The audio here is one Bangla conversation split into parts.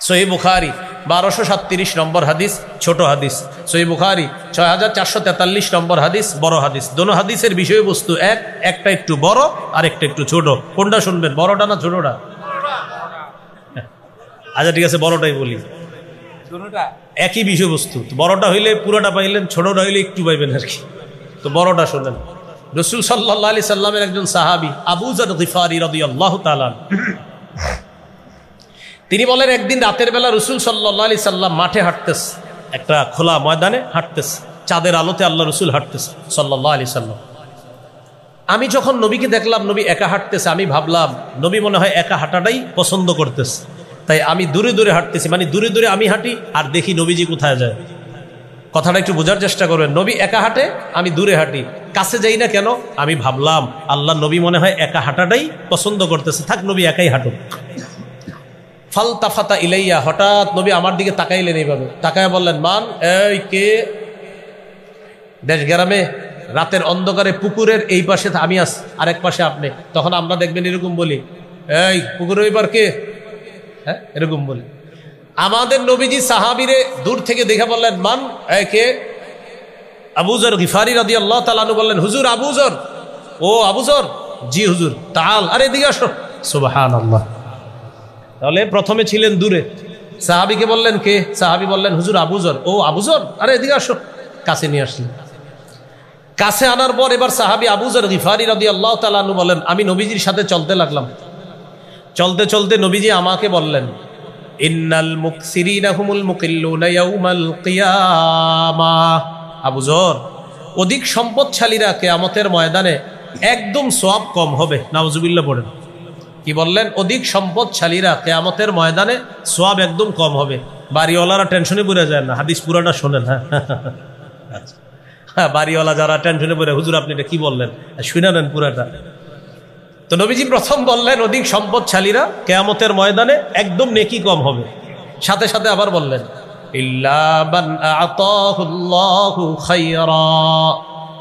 সহিহ বুখারী 1237 নম্বর হাদিস, ছোট হাদিস। সহিহ বুখারী 6443 নম্বর হাদিস, বড় হাদিস। দোনো হাদিসের বিষয়বস্তু এক, একটা একটু বড় আর একটা একটু ছোট। কোনটা শুনবেন, বড়টা না ছোটটা? আচ্ছা ঠিক আছে, বড়টাই বলি। একই বিষয়বস্তু, বড়টা হইলে পুরোটা পাইলেন, ছোটটা হইলে একটু পাইবেন আর কি। তো বড়টা শোনেন। রাসূল সাল্লাল্লাহু আলাইহি সাল্লামের একজন সাহাবী আবু যর গিফারী রাদিয়াল্লাহু তাআলা, তিনি বলেন একদিন রাতের বেলা রাসূল সাল্লাল্লাহু আলাইহি সাল্লাম মাঠে হাঁটতেছে, একটা খোলা ময়দানে হাঁটতেছে, চাঁদের আলোতে আল্লাহ রাসূল হাঁটতেছে সাল্লাল্লাহু আলাইহি সাল্লাম। আমি যখন নবীকে দেখলাম নবী একা হাঁটতেছে, আমি ভাবলাম নবী মনে হয় একা হাঁটাটাই পছন্দ করতেছে, তাই আমি দূরে দূরে হাঁটতেছি, মানে দূরে দূরে আমি হাঁটি আর দেখি নবীজি কোথায় যায়। কথাটা একটু বোঝার চেষ্টা করবেন। নবী একা হাঁটে, আমি দূরে হাঁটি, কাছে যাই না কেন? আমি ভাবলাম আল্লাহ নবী মনে হয় একা হাঁটাটাই পছন্দ করতেছে, থাক নবী একাই হাঁটুক। ফালতাফাতা ইলাইয়া, হঠাৎ নবী আমার দিকে তাকাইলেন, এইভাবে তাকায় বললেন, মান, এই কে? দেশ গ্রামে রাতের অন্ধকারে পুকুরের এই পাশে আমি আছি, আরেক পাশে আপনি। তখন আমরা দেখবেন এরকম বলি, এই পুকুরের ওই পার কে? হ্যাঁ, এরকম বলি। আমাদের নবীজি সাহাবীরে দূর থেকে দেখে বললেন, মান, এই কে? আবু যর গিফারী রাদিয়াল্লাহু তাআলা আনহু বললেন, হুজুর আবু যর। ও আবু যর, জি হুজুর। তাআল, আরে এদিকে আসো। সুবহানাল্লাহ। তাহলে প্রথমে ছিলেন দূরে, সাহাবীকে বললেন কে? সাহাবী বললেন হুজুর আবু যর। ও আবু যর, আরে এদিকে আসো। কাছে নিয়ে আসলেন। কাছে আনার পর এবার সাহাবী আবু যর গিফারী রাদিয়াল্লাহু তাআলা আনহু বলেন, আমি নবীজির সাথে চলতে লাগলাম। চলতে চলতে নবীজি আমাকে বললেন, ইন্নাল মুকসিরিনা হুমুল মুকিল্লুনা ইয়াউমাল কিয়ামাহ। আবু যর, অধিক সম্পদশালীরা কিয়ামতের ময়দানে একদম সওয়াব কম হবে। নাউজুবিল্লাহ পড়েন। কি বললেন? অধিক সম্পদশালীরা কিয়ামতের ময়দানে সওয়াব একদম কম হবে। বাড়িওয়ালারা টেনশনে পড়ে যায় না, হাদিস পুরাটা শোনেন। হ্যাঁ, বাড়িওয়ালা যারা টেনশনে পড়ে, হুজুর আপনি এটা কি বললেন, শুনে নেন পুরাটা। তো নবীজি প্রথম বললেন অধিক সম্পদশালীরা কিয়ামতের ময়দানে একদম নেকি কম হবে। সাথে সাথে আবার বললেন, ইল্লা মান আতাহুল্লাহু খায়রা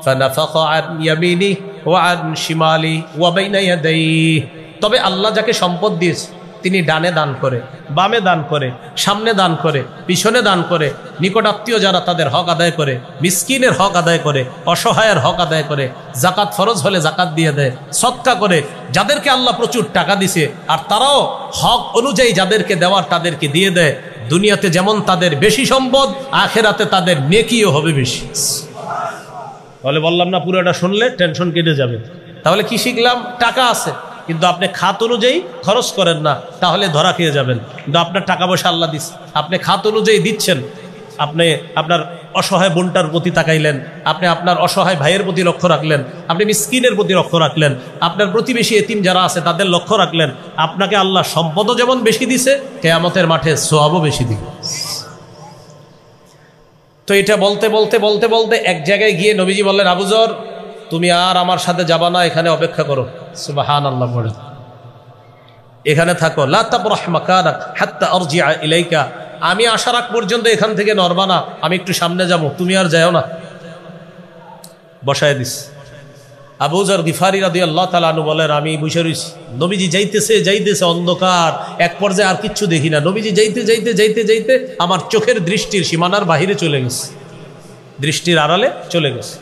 ফানাফাখা আন ইয়ামিনিহি ওয়া আন শিমালিহি ওয়া বাইনা ইয়াদাইহি। তবে আল্লাহ যাকে সম্পদ দিয়েছে তিনি ডানে দান করে, বামে দান করে, সামনে দান করে, পিছনে দান করে, নিকটাত্মীয় যারা তাদের হক আদায় করে, মিসকিনের হক আদায় করে, অসহায়ের হক আদায় করে, জাকাত ফরজ হলে জাকাত দিয়ে দেয়, সদকা করে, যাদেরকে আল্লাহ প্রচুর টাকা দিছে আর তারাও হক অনুযায়ী যাদেরকে দেওয়ার তাদেরকে দিয়ে দেয়। দুনিয়াতে যেমন তাদের বেশি সম্পদ, আখেরাতে তাদের নেকিও হবে বেশি। তাহলে বললাম না, পুরোটা শুনলে টেনশন কেটে যাবে। তাহলে কি শিখলাম? টাকা আছে কিন্তু আপনি খাত অনুযায়ী খরচ করেন না, তাহলে ধরা খেয়ে যাবেন। কিন্তু আপনার টাকা পয়সা আল্লাহ দিচ্ছে, আপনি খাত অনুযায়ী দিচ্ছেন, আপনি আপনার অসহায় বোনটার প্রতি তাকাইলেন, আপনি আপনার অসহায় ভাইয়ের প্রতি লক্ষ্য রাখলেন, আপনি মিসকিনের প্রতি লক্ষ্য রাখলেন, আপনার প্রতিবেশী এতিম যারা আছে তাদের লক্ষ্য রাখলেন, আপনাকে আল্লাহ সম্পদও যেমন বেশি দিছে, কিয়ামতের মাঠে সওয়াবও বেশি দিবে। তো এটা বলতে বলতে বলতে বলতে এক জায়গায় গিয়ে নবীজি বললেন, আবু যর তুমি আর আমার সাথে যাবা না, এখানে অপেক্ষা করো। সুবহানাল্লাহ বলে, এখানে থাকো। লা তাবরাহ মাকানাক হাত্তা আরজিআ ইলাইকা। আমি আসার আগ পর্যন্ত এখান থেকে নড়বা না, আমি একটু সামনে যাব, তুমি আর যাও না। বসায় দিস। আবু যর গিফারী রাদিয়াল্লাহু তাআলা আনহু বলেন, আমি বসে রইছি। নবীজি যাইতেছে যাইতেছে, অন্ধকার, এক পর্যায়ে আর কিচ্ছু দেখি না। নবীজি যাইতে যাইতে যাইতে যাইতে আমার চোখের দৃষ্টির সীমানার বাহিরে চলে গেছে, দৃষ্টির আড়ালে চলে গেছে।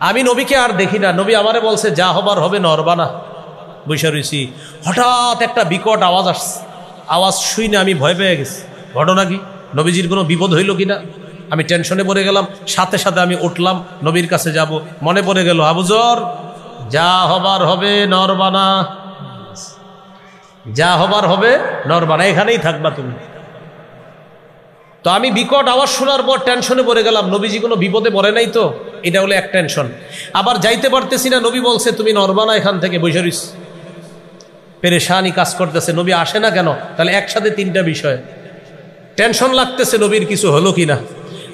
আমি নবীকে আর দেখি না। নবী আমারে বলছে, যা হবার হবে, নড়বা না। বসে রইছি। হঠাৎ একটা বিকট আওয়াজ আসছে। আওয়াজ শুনে আমি ভয় পেয়ে গেছি। ঘটনা কি? নবীজির কোনো বিপদ হইল কিনা? আমি টেনশনে পড়ে গেলাম। সাথে সাথে আমি উঠলাম, নবীর কাছে যাব। মনে পড়ে গেল, আবু যর যা হবার হবে, নড়বা না। যা হবার হবে, নড়বা না, এখানেই থাকবা তুমি। তো আমি বিকট আওয়াজ শোনার পর টেনশনে পড়ে গেলাম, নবীজি কোনো বিপদে পড়ে নাই তো? এটা হলো এক টেনশন। আবার যাইতে পারতেছি না, নবী বলছে তুমি নড়বা না, এখান থেকে বসে রইস। পেরেশানি কাজ করতেছে, নবী আসে না কেন? তাহলে একসাথে তিনটা বিষয়। টেনশন লাগতেছে নবীর কিছু হলো কিনা,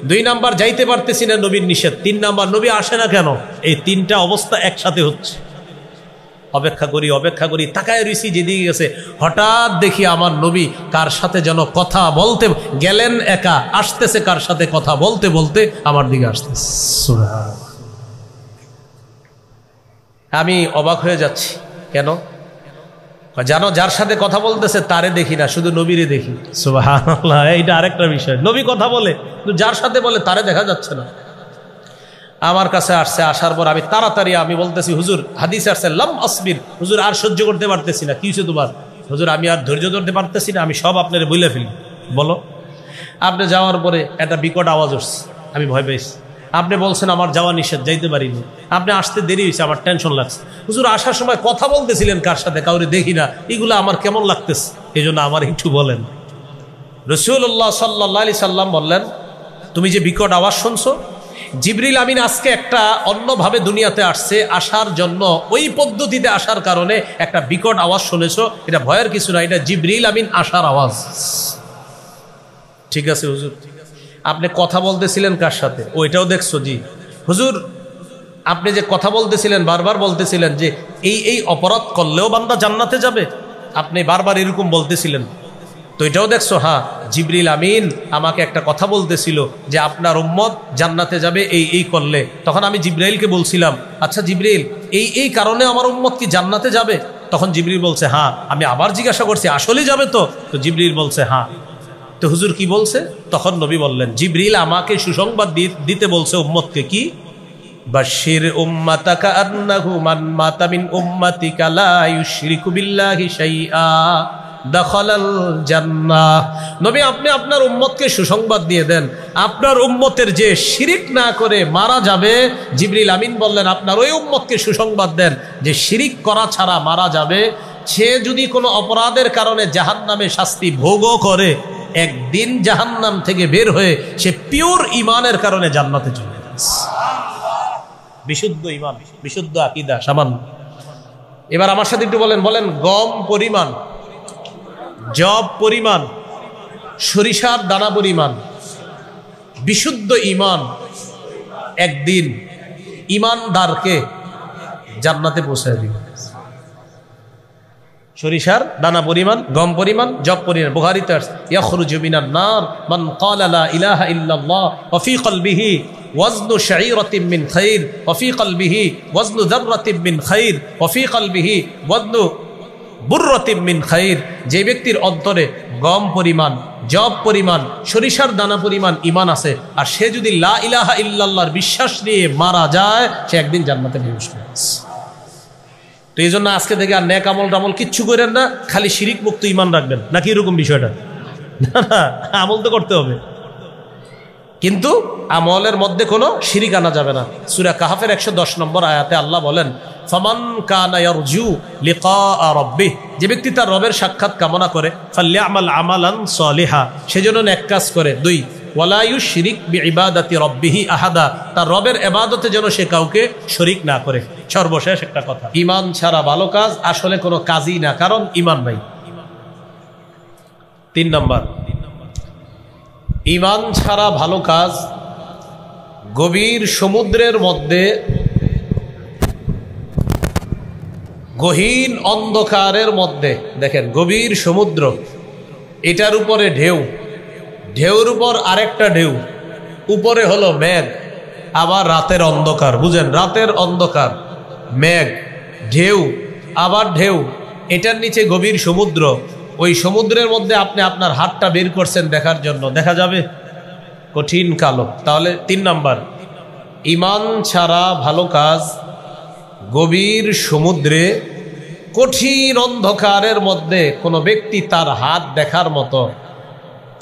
2 নাম্বার যাইতে পারতেছি না, নবীর নিষেধ, 3 নাম্বার নবী আসে না কেন। এই 3টা অবস্থা একসাথে হচ্ছে। অপেক্ষা করি, তাকায় রইছি যেদিকে গেছে। হঠাৎ দেখি আমার নবী কার সাথে যেন কথা বলতে গেলেন, একা আসতেছে, কার সাথে কথা বলতে বলতে আমার দিকে আসতেছে। আমি অবাক হয়ে যাচ্ছি। কেন? জানো যার সাথে কথা বলতেছে তারে দেখি না, শুধু নবীরে দেখি। সুবহানাল্লাহ, এইটা আরেকটা বিষয়। নবী কথা বলে কিন্তু যার সাথে বলে তারে দেখা যাচ্ছে না। আমার কাছে আসছে, আসার পর আমি তাড়াতাড়ি আমি বলতেছি, হুজুর হাদিসে আসছে লাম আসবির, হুজুর আর সহ্য করতে পারতেছি না। কি হয়েছে তোমার? হুজুর আমি আর ধৈর্য ধরতে পারতেছি না, আমি সব আপনারে বলে ফেলি। বলো। আপনি যাওয়ার পরে একটা বিকট আওয়াজ উঠছে, আমি ভয় পেয়েছি। আপনি বলছেন আমার যাওয়া নিষেধ, যাইতে পারিনি। আপনি আসতে দেরি হয়েছে, আমার টেনশন লাগছে। হুজুর আসার সময় কথা বলতেছিলেন কার সাথে, কাউরে দেখি না, এগুলো আমার কেমন লাগতেছে, এই জন্য আমার একটু বলেন। রাসূলুল্লাহ সাল্লাল্লাহু আলাইহি সাল্লাম বললেন, তুমি যে বিকট আওয়াজ শুনছো, জিবরিল আমিন আজকে একটা অন্যভাবে দুনিয়াতে আসছে, আসার জন্য ওই পদ্ধতিতে আসার কারণে একটা বিকট আওয়াজ শুনেছো। এটা ভয়ের কিছু না, এটা জিবরিল আমিন আসার আওয়াজ। ঠিক আছে হুজুর, আপনি কথা বলতেছিলেন কার সাথে, ওইটাও দেখছো? জি হুজুর, আপনি যে কথা বলতেছিলেন, বারবার বলতেছিলেন যে এই এই অপরাধ করলেও বান্দা জান্নাতে যাবে, আপনি বারবার এরকম বলতেছিলেন, তো এটাও দেখছো? হ্যাঁ, জিবরিল আমিন আমাকে একটা কথা বলতেছিল যে আপনার উম্মত জান্নাতে যাবে এই এই করলে। তখন আমি জিবরাইলকে বলছিলাম, আচ্ছা জিবরিল, এই এই কারণে আমার উম্মত কি জান্নাতে যাবে? তখন জিবরিল বলছে হ্যাঁ। আমি আবার জিজ্ঞাসা করছি, আসলে যাবে তো? তো জিবরিল বলছে হ্যাঁ। তো হুজুর কি বলছে? তখন নবী বললেন, জিবরিল আমাকে সুসংবাদ দিতে বলছে উম্মতকে, কি? বাশির উম্মাতাকা আন্নাহু মান মাতা মিন উম্মাতিকা লা ইউশরিকু বিল্লাহি শাইআ দাখালাল জান্নাহ। নবী আপনি আপনার উম্মতকে সুসংবাদ দিয়ে দেন, আপনার উম্মতের যে শিরিক না করে মারা যাবে, জিবরিল আমিন বললেন আপনার ওই উম্মতকে সুসংবাদ দেন যে শিরিক করা ছাড়া মারা যাবে। সে যদি কোনো অপরাধের কারণে জাহান্নামে শাস্তি ভোগও করে, একদিন জাহান্নাম থেকে বের হয়ে সে পিওর ঈমানের কারণে জান্নাতে চলে যাবে। বিশুদ্ধ ঈমান, বিশুদ্ধ আকীদা। সামান্য এবার আমার সাথে একটু বলেন, বলেন গম পরিমাণ, জব পরিমাণ, সরিষার দানা পরিমাণ বিশুদ্ধ ঈমান একদিন ঈমানদারকে জান্নাতে পৌঁছায় দিবে। সরিষার দানা পরিমাণ, গম পরিমাণ, জব পরিমাণ। বুখারীতে আছে, ইয়াখরুজু মিনান নার মান ক্বালা লা ইলাহা ইল্লাল্লাহ ওয়া ফী কলবিহি ওয়াজনু শাঈরাতিন মিন খাইর ওয়া ফী কলবিহি ওয়াজনু যাররাতিন মিন খাইর ওয়া ফী কলবিহি ওয়াজনু বুররাতিন মিন খাইর। যে ব্যক্তির অন্তরে গম পরিমাণ, জব পরিমাণ, সরিষার দানা পরিমাণ ঈমান আছে, আর সে যদি লা ইলাহা ইল্লাল্লাহর বিশ্বাস নিয়ে মারা যায়, সে একদিন জান্নাতে পৌঁছবে। তো এই জন্য আজকে থেকে আর নেক আমল টামল কিচ্ছু করেন না, খালি শিরিক মুক্ত ঈমান রাখবেন, নাকি এরকম বিষয়টা? না না, আমল তো করতে হবে, কিন্তু আমলের মধ্যে কোনো শিরিক আনা যাবে না। সূরা কাহফের 110 নম্বর আয়াতে আল্লাহ বলেন, ফামান কানা ইয়ারজু লিকা রাব্বিহ, যে ব্যক্তি তার রবের সাক্ষাৎ কামনা করে, ফালইআমাল আমালান সালিহা, সেজন্য নেক কাজ করে। 2, ওয়ালা ইউশরিক বিইবাদাতি রাব্বিহি আহাদা, তার রবের ইবাদতে যেন সে কাউকে শরীক না করে। সর্বশেষ একটা কথা, ঈমান ছাড়া ভালো কাজ আসলে কোনো কাজই না, কারণ ঈমান নাই। 3 নম্বর, ঈমান ছাড়া ভালো কাজ গভীর সমুদ্রের মধ্যে, গহীন অন্ধকারের মধ্যে। দেখেন গভীর সমুদ্র, এটার উপরে ঢেউ, ঢেউর উপর আরেকটা ঢেউ, উপরে হলো মেঘ, আবার রাতের অন্ধকার। বুঝেন, রাতের অন্ধকার, মেঘ, ঢেউ, আবার ঢেউ, এটার নিচে গভীর সমুদ্র। ওই সমুদ্রের মধ্যে আপনি আপনার হাতটা বের করছেন দেখার জন্য, দেখা যাবে? কঠিন কালো। তাহলে 3 নম্বর, ঈমান ছাড়া ভালো কাজ গভীর সমুদ্রে, কঠিন অন্ধকারের মধ্যে কোনো ব্যক্তি তার হাত দেখার মতো।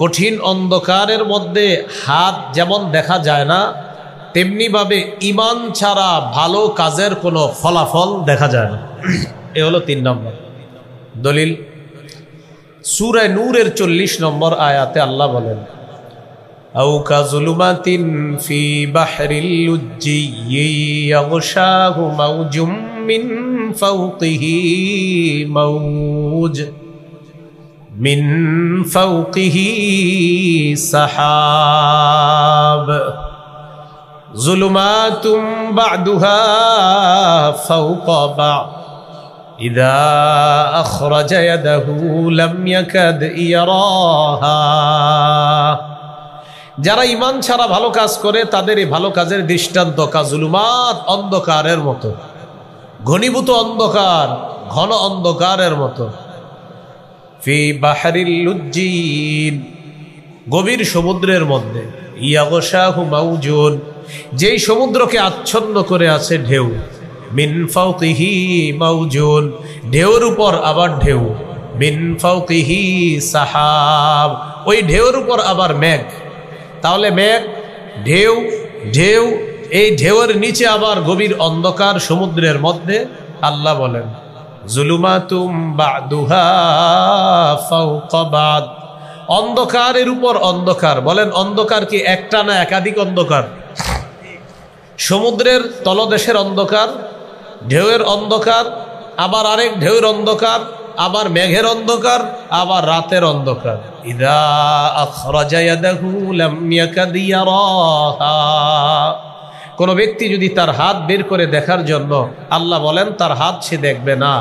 কঠিন অন্ধকারের মধ্যে হাত যেমন দেখা যায় না, তেমনিভাবে ঈমান ছাড়া ভালো কাজের কোনো ফলাফল দেখা যায় না। এ হলো 3 নম্বর দলিল। সূরা নূরের 40 নম্বর আয়াতে আল্লাহ বলেন, আও কাযুলুমাতিন ফি বাহরিল লুজ্জি ইয়াগশাহু মাওজুম মিন ফাওকিহি মাওজ মিন ফাওকিহি সাহাব যুলুমাতুম বা'দুহা ফাওকা বা'দ ইযা আখরাজা ইয়াদাহু লাম ইয়াকাদ ইয়ারাহা। যারা ঈমান ছাড়া ভালো কাজ করে তাদের এই ভালো কাজের দৃষ্টান্ত কাজুলুমাত, অন্ধকারের মতো। ঘনীভূত অন্ধকার, ঘন অন্ধকারের মতো। ফি বাহরিল লুজ্জিন, গভীর সমুদ্রের মধ্যে। ইয়াগশাহু মাউজুন, যেই সমুদ্রকে আচ্ছন্ন করে আছে ঢেউ। মিন ফাওকিহি মাউজুন, ঢেউর উপর আবার ঢেউ। মিন ফাওকিহি সাহাব, ওই ঢেউর উপর আবার মেঘ। তাহলে মেঘ, ঢেউ, ঢেউ, এই ঢেউয়ের নিচে আবার গভীর অন্ধকার সমুদ্রের মধ্যে। আল্লাহ বলেন জুলুমাতুম বা'দুহা ফাওকা বা'দ, অন্ধকারের উপর অন্ধকার। বলেন অন্ধকার কি একটা না একাধিক অন্ধকার? সমুদ্রের তলদেশের অন্ধকার, ঢেউয়ের অন্ধকার, আবার আরেক ঢেউয়ের অন্ধকার, আবার মেঘের অন্ধকার, আবার রাতের অন্ধকার। ইযা আখরাজা ইয়াদাহু লাম ইয়াকাদ ইয়ারাহা, কোন ব্যক্তি যদি তার হাত বের করে দেখার জন্য, আল্লাহ বলেন তার হাত সে দেখবে না।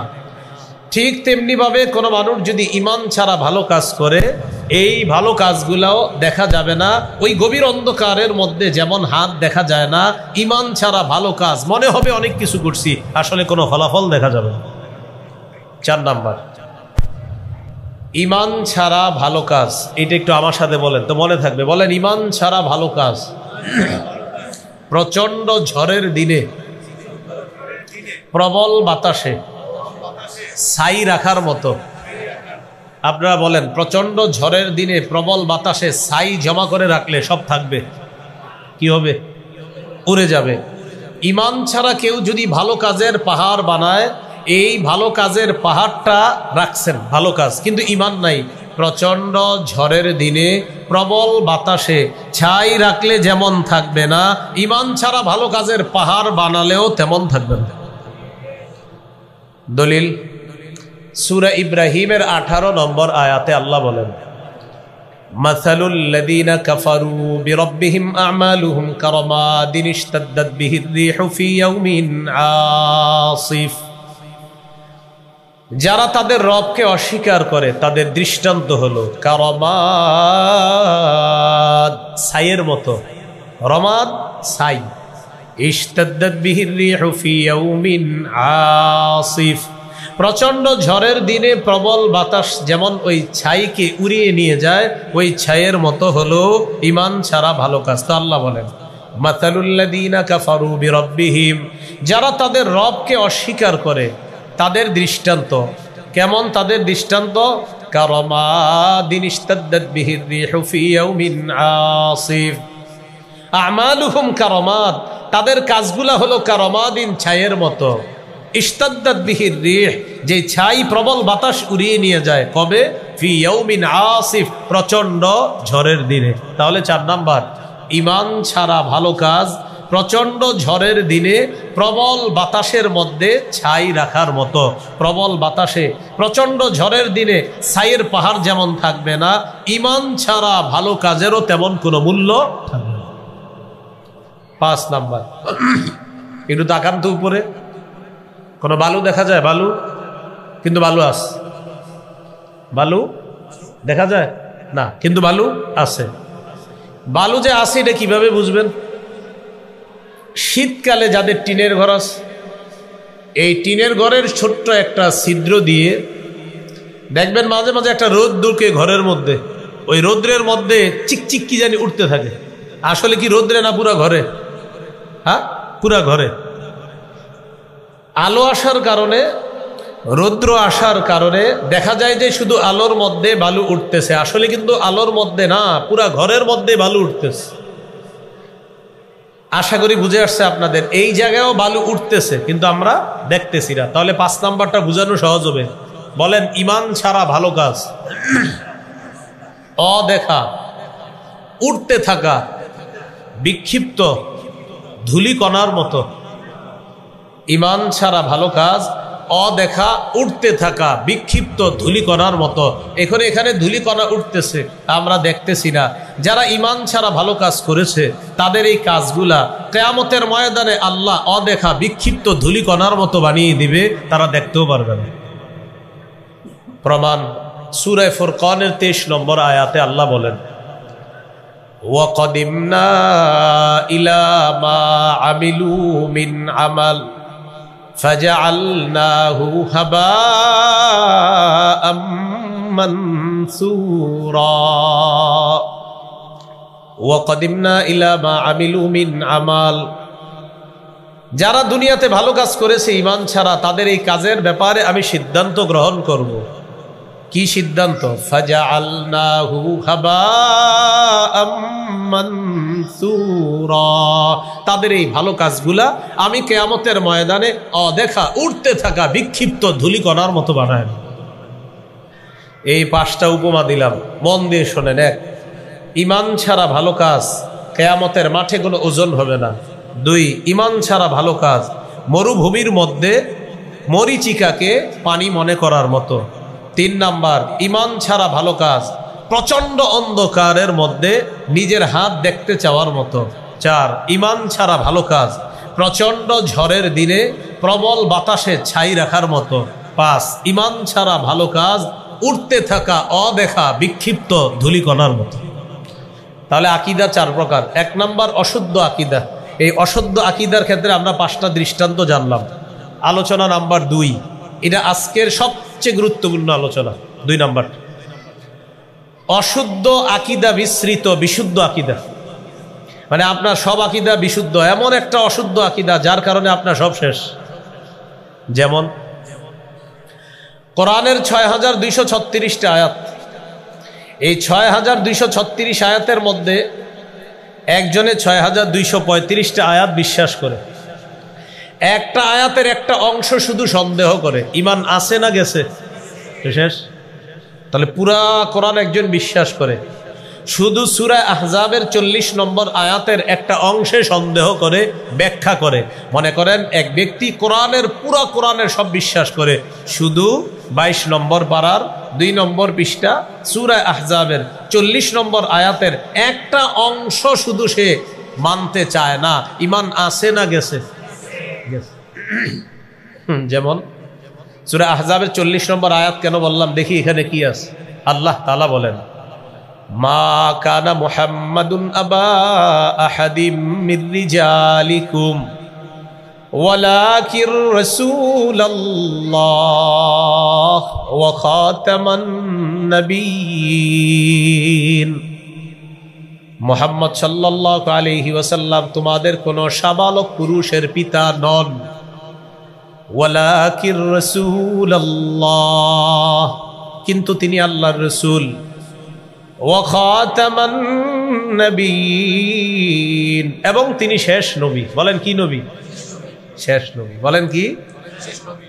ঠিক তেমনি ভাবে কোনো মানুষ যদি ঈমান ছাড়া ভালো কাজ করে, এই ভালো কাজগুলাও দেখা যাবে না। ওই গভীর অন্ধকারের মধ্যে যেমন হাত দেখা যায় না, ঈমান ছাড়া ভালো কাজ মনে হবে অনেক কিছু করছি, আসলে কোনো ফলাফল দেখা যাবে না। 4 নাম্বার, ঈমান ছাড়া ভালো কাজ। এটা একটু আমার সাথে বলেন তো মনে থাকবে। বলেন ঈমান ছাড়া ভালো কাজ। প্রচন্ড ঝড়ের দিনে, প্রবল বাতাসে ছাই রাখার মতো। আপনারা বলেন প্রচন্ড ঝড়ের দিনে প্রবল বাতাসে ছাই জমা করে রাখলে সব থাকবে, কি হবে? উড়ে যাবে। ঈমান ছাড়া কেউ যদি ভালো কাজের পাহাড় বানায়, এই ভালো কাজের পাহাড়টা রাখছেন ভালো কাজ, কিন্তু ঈমান নাই। প্রচন্ড ঝড়ের দিনে প্রবল বাতাসে ছাই রাখলে যেমন থাকবে না, ঈমান ছাড়া ভালো কাজের পাহাড় বানালেও তেমন থাকবে না। দলিল সূরা ইব্রাহিমের 18 নম্বর আয়াতে আল্লাহ বলেন মাসালুল লাযীনা কাফারু বিরাব্বিহিম আ'মালুহুম কারামাদিন ইশতাদ্দাত বিহির রিহু ফি ইয়াউমিন আসিফ, যারা তাদের রবকে অস্বীকার করে তাদের দৃষ্টান্ত হলো কারামাদ, ছাইয়ের মতো। রমাদ ছাই। ইশতাদ্দাত বিহির রিহু ফি ইয়াউমিন আসিফ, প্রচন্ড ঝড়ের দিনে প্রবল বাতাস যেমন ওই ছাইকে উড়িয়ে নিয়ে যায়, ওই ছাইয়ের মতো হলো ঈমান ছাড়া ভালো কাজ। তো আল্লাহ বলেন মাসালুল লাযীনা কাফারু বিরাব্বিহিম, যারা তাদের রবকে অস্বীকার করে তাদের দৃষ্টান্ত কেমন? তাদের দৃষ্টান্ত কারামাদিন ইশতাদ্দাত বিহির রিহু ফি ইয়াউমিন আসিফ। আমালুহুম কারামাদ, তাদের কাজগুলা হলো কারামাদিন, ছাইয়ের মতো। ইশতাদ্দাত বিহির রিহ, যে ছাই প্রবল বাতাস উড়িয়ে নিয়ে যায়। কবে? ফি ইয়াউমিন আসিফ, প্রচন্ড ঝড়ের দিনে। তাহলে 4 নাম্বার, ঈমান ছাড়া ভালো কাজ প্রচন্ড ঝড়ের দিনে প্রবল বাতাসের মধ্যে ছাই রাখার মতো। প্রবল বাতাসে প্রচন্ড ঝড়ের দিনে ছাইয়ের পাহাড় যেমন থাকবে না, ঈমান ছাড়া ভালো কাজেরও তেমন কোনো মূল্য থাকবে না। 5 নাম্বার, একটু তাকান তো উপরে, কোনো বালু দেখা যায়? বালু, কিন্তু বালু আছে। বালু দেখা যায় না, কিন্তু বালু আছে। বালু যে আছে এটা কিভাবে বুঝবেন? শীতকালে যাদের টিনের ঘর আছে, এই টিনের ঘরের ছোট্ট একটা ছিদ্র দিয়ে দেখবেন মাঝে মাঝে একটা রোদ ঢুকে ঘরের মধ্যে, ওই রোদ্রের মধ্যে চিকচিক কি জানি উঠতে থাকে। আসলে কি রোদ্রে না পুরা ঘরে? হ্যাঁ, পুরা ঘরে। আলো আসার কারণে, রৌদ্র আসার কারণে দেখা যায় যে শুধু আলোর মধ্যে বালু উঠতেছে, আসলে কিন্তু আলোর মধ্যে না, পুরা ঘরের মধ্যে বালু উঠতেছে। আশা করি বুঝে আসছে আপনাদের। এই জায়গায়ও বালু উঠতেছে কিন্তু আমরা দেখতেছি না। তাহলে 5 নাম্বারটা বুঝানো সহজ হবে। বলেন ঈমান ছাড়া ভালো কাজ অদেখা, উঠতে থাকা, বিক্ষিপ্ত ধূলিকণার মতো। ঈমান ছাড়া ভালো কাজ অদেখা, উঠতে থাকা, বিক্ষিপ্ত ধূলিকণার মতো। এখানে ধূলিকণা উঠতেছে, আমরা দেখতেছি না। যারা ঈমান ছাড়া ভালো কাজ করেছে তাদের এই কাজগুলা কিয়ামতের ময়দানে আল্লাহ অদেখা বিক্ষিপ্ত ধূলিকণার মতো বানিয়ে দিবে, তারা দেখতেও পারবে না। প্রমাণ সূরা ফুরকানের 23 নম্বর আয়াতে আল্লাহ বলেন ওয়াকাদিমনা ইলা মা আমিলু মিন আমাল ফাজআলনাহু হাবাআম মানসুরা ওয়া কাদিমনা ইলা মা আমিলু মিন আমাল। যারা দুনিয়াতে ভালো কাজ করেছে ঈমান ছাড়া, তাদের এই কাজের ব্যাপারে আমি সিদ্ধান্ত গ্রহণ করব। কি সিদ্ধান্ত? ফাজআলনাহু হাবাআম মানসুরা, তাদের এই ভালো কাজগুলা আমি কিয়ামতের ময়দানে অদেখা উড়তে থাকা বিক্ষিপ্ত ধূলিকণার মতো বানায়। এই 5টা উপমা দিলাম, মন দিয়ে শোনেন। 1, ঈমান ছাড়া ভালো কাজ কিয়ামতের মাঠে কোনো ওজন হবে না। 2, ঈমান ছাড়া ভালো কাজ মরুভূমির মধ্যে মরিচিকাকে পানি মনে করার মতো। 3 নাম্বার, ঈমান ছাড়া ভালো কাজ প্রচন্ড অন্ধকারের মধ্যে নিজের হাত দেখতে চাওয়ার মতো। 4, ঈমান ছাড়া ভালো কাজ প্রচন্ড ঝড়ের দিনে প্রবল বাতাসে ছাই রাখার মতো। 5, ঈমান ছাড়া ভালো কাজ উড়তে থাকা অদেখা বিক্ষিপ্ত ধূলিকণার মতো। তাহলে আকীদা 4 প্রকার। 1 নাম্বার অশুদ্ধ আকীদা। এই অশুদ্ধ আকীদার ক্ষেত্রে আমরা 5টা দৃষ্টান্ত জানলাম। আলোচনা নাম্বার 2, এটা আজকের সবচেয়ে গুরুত্বপূর্ণ আলোচনা। 2 নাম্বার, অশুদ্ধ আকীদা মিশ্রিত বিশুদ্ধ আকীদা। মানে আপনার সব আকীদা বিশুদ্ধ, এমন একটা অশুদ্ধ আকীদা যার কারণে আপনার সব শেষ। যেমন কোরআনের 6236টা আয়াত। এই 6236 আয়াতের মধ্যে একজনে 6235টা আয়াত বিশ্বাস করে। একটা আয়াতের একটা অংশ শুধু সন্দেহ করে, ঈমান আছে না গেছে? শেষ। তাহলে পুরা কোরআন একজন বিশ্বাস করে, শুধু সূরা আহজাবের 40 নম্বর আয়াতের একটা অংশে সন্দেহ করে, ব্যাখ্যা করে। মনে করেন এক ব্যক্তি পুরা কোরআনের সব বিশ্বাস করে, শুধু 22 নম্বর পারার 2 নম্বর পৃষ্ঠা সূরা আহজাবের 40 নম্বর আয়াতের একটা অংশ শুধু সে মানতে চায় না। ঈমান আছে না গেছে? যেমন সূরা আহজাবের 40 নম্বর আয়াত কেন বললাম, দেখি এখানে কি আছে। আল্লাহ তাআলা বলেন, মা কানা মুহাম্মাদুন আবা আহাদিম মির রিজালিকুম ওয়ালাকির রাসূলুল্লাহ ওয়া খাতামান নবিয়্যিন। মুহাম্মদ সাল্লাল্লাহু আলাইহি ওয়াসাল্লাম তোমাদের কোনো সাবালক পুরুষের পিতা নন। ওয়ালাকির রাসূলুল্লাহ, কিন্তু তিনি আল্লাহর রাসূল। ওয়া খাতামান নবিয়্যিন, এবং তিনি শেষ নবী। বলেন কি নবী? শেষ নবী। বলেন কি? শেষ নবী।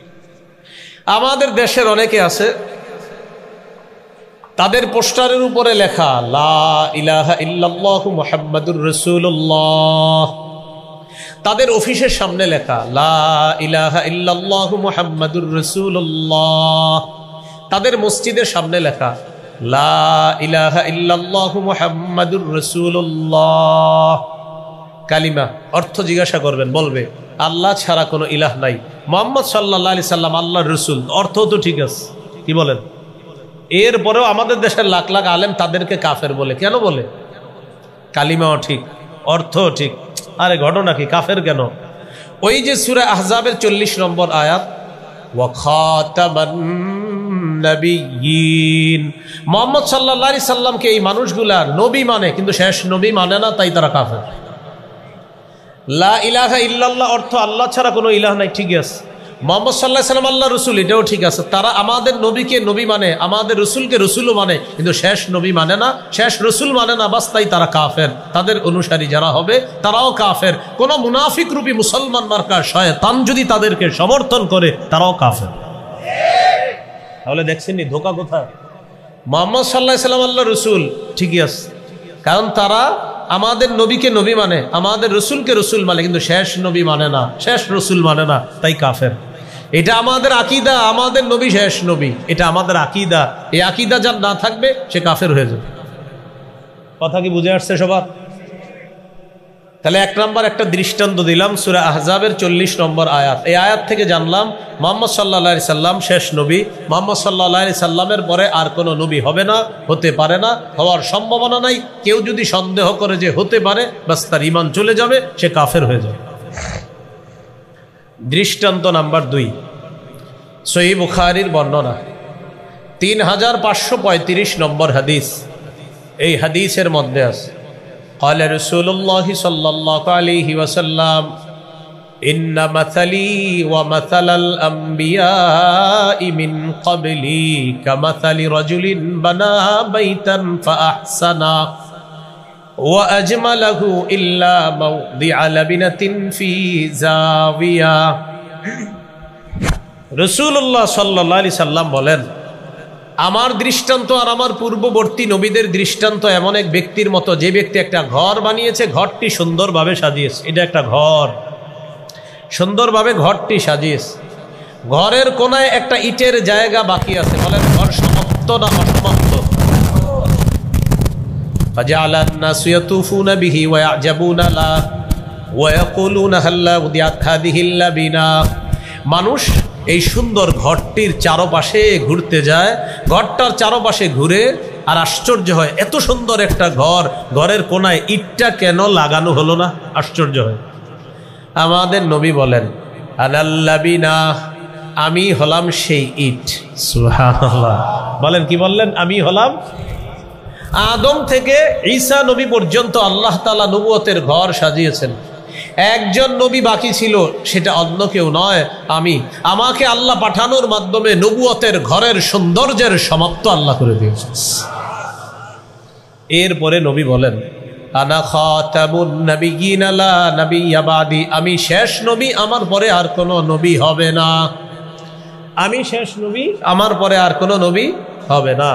আমাদের দেশের অনেকে আছে, তাদের পোস্টারের উপরে লেখা লা ইলাহা ইল্লাল্লাহু মুহাম্মাদুর রাসূলুল্লাহ। তাদের অফিসের সামনে লেখা লা ইলাহা ইল্লাল্লাহু মুহাম্মাদুর রাসূলুল্লাহ। তাদের মসজিদের সামনে লেখা লা ইলাহা ইল্লাল্লাহু মুহাম্মাদুর রাসূলুল্লাহ। কালিমা অর্থ জিজ্ঞাসা করবেন, বলবে আল্লাহ ছাড়া কোনো ইলাহ নাই, মুহাম্মদ সাল্লাল্লাহু আলাইহি সাল্লাম আল্লাহর রাসূল। অর্থ তো ঠিক আছে, কি বলেন? এরপরেও আমাদের দেশের লাখ লাখ আলেম তাদেরকে কাফের বলে। কেন বলে? কালিমাও ঠিক, অর্থও ঠিক। আরে ঘটনা কি, কাফের কেন? ওই যে সূরা আহজাবের 40 নম্বর আয়াত, ওয়া খাতামান নবিয়্যিন, মুহাম্মদ সাল্লাল্লাহু আলাইহি সাল্লামকে এই মানুষগুলা নবী মানে, কিন্তু শেষ নবী মানে না, তাই তারা কাফের। লা ইলাহা ইল্লাল্লাহ অর্থ আল্লাহ ছাড়া কোনো ইলাহ নাই, ঠিক আছে। মুহাম্মদ সাল্লাল্লাহু আলাইহি সাল্লাম আল্লাহ রসুল, এটাও ঠিক আছে। তারা আমাদের নবীকে নবী মানে, আমাদের রসুলকে রসুলও মানে, কিন্তু শেষ নবী মানে না, শেষ রসুল মানে না, বাস তাই তারা কাফের। তাদের অনুসারী যারা হবে তারাও কাফের। কোন মুনাফিক রূপী মুসলমান মার্কা শয়তান যদি তাদেরকে সমর্থন করে, তারাও কাফের। তাহলে দেখছেন নি ধোঁকা কোথায়? মুহাম্মদ সাল্লাল্লাহু আলাইহি সাল্লাম আল্লাহ রসুল, ঠিকই আছে, কারণ তারা আমাদের নবীকে নবী মানে, আমাদের রসুলকে রসুল মানে, কিন্তু শেষ নবী মানে না, শেষ রসুল মানে না, তাই কাফের। এটা আমাদের আকীদা, আমাদের নবী শেষ নবী, এটা আমাদের আকীদা। এই আকীদা যার না থাকবে সে কাফের হয়ে যাবে। কথা কি বুঝে আসছে সবার? তাহলে 1 নাম্বার একটা দৃষ্টান্ত দিলাম, সূরা আহজাবের 40 নম্বর আয়াত। এই আয়াত থেকে জানলাম মুহাম্মদ সাল্লাল্লাহু আলাইহি সাল্লাম শেষ নবী। মুহাম্মদ সাল্লাল্লাহু আলাইহি সাল্লামের পরে আর কোনো নবী হবে না, হতে পারে না, হওয়ার সম্ভাবনা নাই। কেউ যদি সন্দেহ করে যে হতে পারে, বাস তার ঈমান চলে যাবে, সে কাফের হয়ে যাবে। দৃষ্টান্ত নাম্বার 2, সহিহ বুখারীর বর্ণনা 3535 নম্বর হাদিস। এই হাদিসের মধ্যে আছে قال رسول الله صلى الله عليه وسلم إن مثلي ومثل الأنبياء من قبلي كمثل رجل بنى بيتا فأحسنه وأجمله إلا موضع لبنة في زاوية। রাসূলুল্লাহ সাল্লাল্লাহু আলাইহি সাল্লাম বলেন, আমার দৃষ্টান্ত আর আমার পূর্ববর্তী নবীদের দৃষ্টান্ত এমন এক ব্যক্তির মতো, যে ব্যক্তি একটা ঘর বানিয়েছে, ঘরটি সুন্দরভাবে সাজিয়েছে। এটা একটা ঘর, সুন্দরভাবে ঘরটি সাজিয়েছে। ঘরের কোনায় একটা ইটের জায়গা বাকি আছে। বলেন ঘর সমাপ্ত না অসমাপ্ত? ফাজাআলা আন-নাসু ইয়াতুফুনা বিহি ওয়া ইয়াজাবুনা লা ওয়া ইয়াকুলুনা হাল্লা উদিয়াত হাদিহিল লাবিনা। মানুষ এই সুন্দর ঘরটির চারপাশে ঘুরতে যায়, ঘরটার চারপাশে ঘুরে আর আশ্চর্য হয়, এত সুন্দর একটা ঘর, ঘরের কোনায় ইটটা কেন লাগানো হলো না? আশ্চর্য হয়। আমাদের নবী বলেন, আনাল্লাবিনা, আমি হলাম সেই ইট। সুবহানাল্লাহ। বলেন কি বললেন? আমি হলাম। আদম থেকে ঈসা নবী পর্যন্ত আল্লাহ তাআলা নবুয়তের ঘর সাজিয়েছেন। একজন নবী বাকি ছিল, সেটা অন্য কেউ নয়, আমি। আমাকে আল্লাহ পাঠানোর মাধ্যমে নবুয়তের ঘরের সৌন্দর্যের সমাপ্ত আল্লাহ করে দিয়েছেন। এরপরে নবী বলেন, আনা খাতামুন নাবিয়্যিন লা নাবিয়্যা বাদি, আমি শেষ নবী, আমার পরে আর কোনো নবী হবে না। আমি শেষ নবী, আমার পরে আর কোনো নবী হবে না।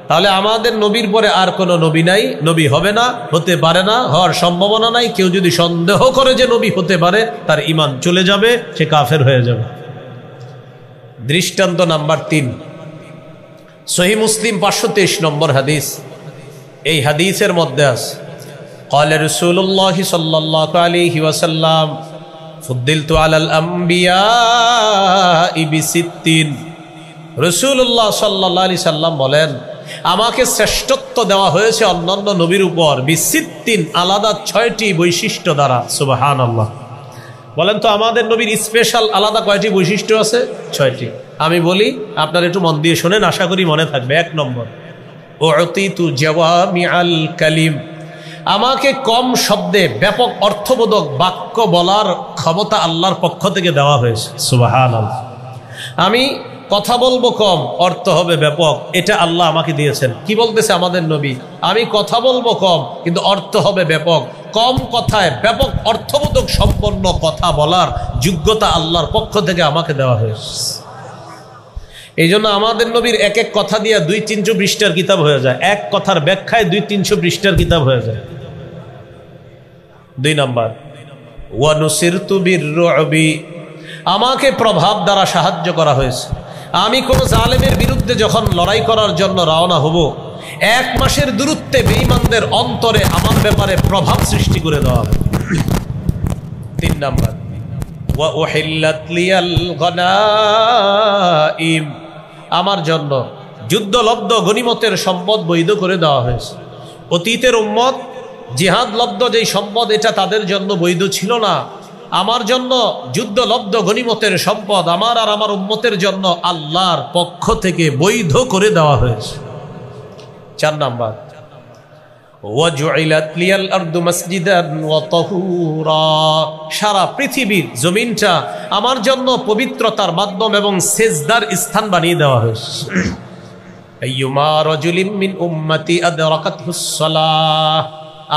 তাহলে আমাদের নবীর পরে আর কোনো নবী নাই, নবী হবে না, হতে পারে না, হওয়ার সম্ভাবনা নাই। কেউ যদি সন্দেহ করে যে নবী হতে পারে, তার ঈমান চলে যাবে, সে কাফের হয়ে যাবে। দৃষ্টান্ত নাম্বার 3, সহিহ মুসলিম 523 নম্বর হাদিস। এই হাদিসের মধ্যে আছে, قال رسول الله صلى الله عليه وسلم فضلت على الأنبياء ب6। রাসূলুল্লাহ সাল্লাল্লাহু আলাইহি সাল্লাম বলেন, আমাকে শ্রেষ্ঠত্ব দেওয়া হয়েছে অন্যান্য নবীর উপর ব6, আলাদা 6টি বৈশিষ্ট্য দ্বারা। সুবহানাল্লাহ। বলেন তো আমাদের নবীর স্পেশাল আলাদা কয়টি বৈশিষ্ট্য আছে? 6টি। আমি বলি, আপনারা একটু মন দিয়ে শোনেন, আশা করি মনে থাকবে। 1 নম্বর, উতিতু জাওয়ামিআল কালিম, আমাকে কম শব্দে ব্যাপক অর্থবোধক বাক্য বলার ক্ষমতা আল্লাহর পক্ষ থেকে দেওয়া হয়েছে। সুবহানাল্লাহ। আমি কথা বলবো কম, অর্থ হবে ব্যাপক, এটা আল্লাহ আমাকে দিয়েছেন। কি বলতেছে আমাদের নবী? আমি কথা বলবো কম, কিন্তু অর্থ হবে ব্যাপক। কম কথায় ব্যাপক অর্থবোধক সম্পন্ন কথা বলার যোগ্যতা আল্লাহর পক্ষ থেকে আমাকে দেওয়া হয়েছে। এই জন্য আমাদের নবীর এক এক কথা দিয়ে 200-300 পৃষ্ঠার কিতাব হয়ে যায়। এক কথার ব্যাখ্যায় 200-300 পৃষ্ঠার কিতাব হয়ে যায়। 2 নাম্বার, ওয়া নুসিরতু বির-রু'বি, আমাকে প্রভাব দ্বারা সাহায্য করা হয়েছে। আমি কোনো জালেমের বিরুদ্ধে যখন লড়াই করার জন্য রওনা হব, 1 মাসের দূরত্বে বেঈমানদের অন্তরে আমার ব্যাপারে প্রভাব সৃষ্টি করে দেওয়া হবে। 3 নাম্বার, ওয়া উহিল্লাত লিয়াল গনাইম, আমার জন্য যুদ্ধলব্ধ গনিমতের সম্পদ বৈধ করে দেওয়া হয়েছে। অতীতের উম্মত জিহাদ লব্ধ যেই সম্পদ, এটা তাদের জন্য বৈধ ছিল না। আমার জন্য যুদ্ধলব্ধ গনিমতের সম্পদ আমার আর আমার উম্মতের জন্য আল্লাহর পক্ষ থেকে বৈধ করে দেওয়া হয়েছে। 4 নাম্বার, ওয়াজুইলাত লিয়াল আরদু মাসজিদান ওয়া তাহুরা, সারা পৃথিবীর জমিনটা আমার জন্য পবিত্রতার মাধ্যম এবং সেজদার স্থান বানিয়ে দেওয়া হয়েছে। আইয়ুমা রাজুলিন মিন উম্মতি আদরাকাতহুস সালাহ,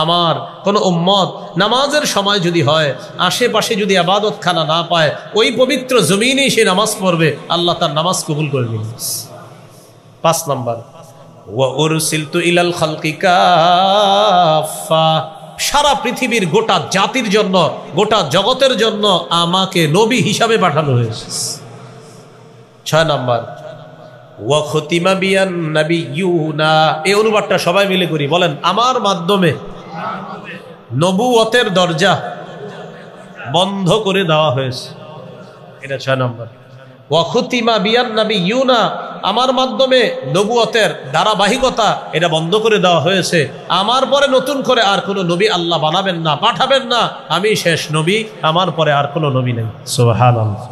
আমার কোন উম্মত নামাজের সময় যদি হয়, আশেপাশে যদি ইবাদতখানা না পায়, ওই পবিত্র জমিনেই সে নামাজ পড়বে, আল্লাহ তার নামাজ কবুল করে নেবেন। 5 নাম্বার, ওয়া উরসিলতু ইলাল খালকি কাফা, সারা পৃথিবীর গোটা জাতির জন্য, গোটা জগতের জন্য আমাকে নবী হিসাবে পাঠানো হয়েছে। 6 নাম্বার, ওয়া খুতিমা বিয়ান নাবিয়্যুনা, এই অনুবাদটা সবাই মিলে করি, বলেন আমার মাধ্যমে নবুয়তের দরজা বন্ধ করে দেওয়া হয়েছে। এটা 6 নম্বর। ওয়া খুতিমা বিয়ান নাবিয়্যুনা, আমার মাধ্যমে নবুয়তের ধারাবাহিকতা এটা বন্ধ করে দেওয়া হয়েছে। আমার পরে নতুন করে আর কোনো নবী আল্লাহ বানাবেন না, পাঠাবেন না। আমি শেষ নবী, আমার পরে আর কোনো নবী নেই। সুবহানাল্লাহ।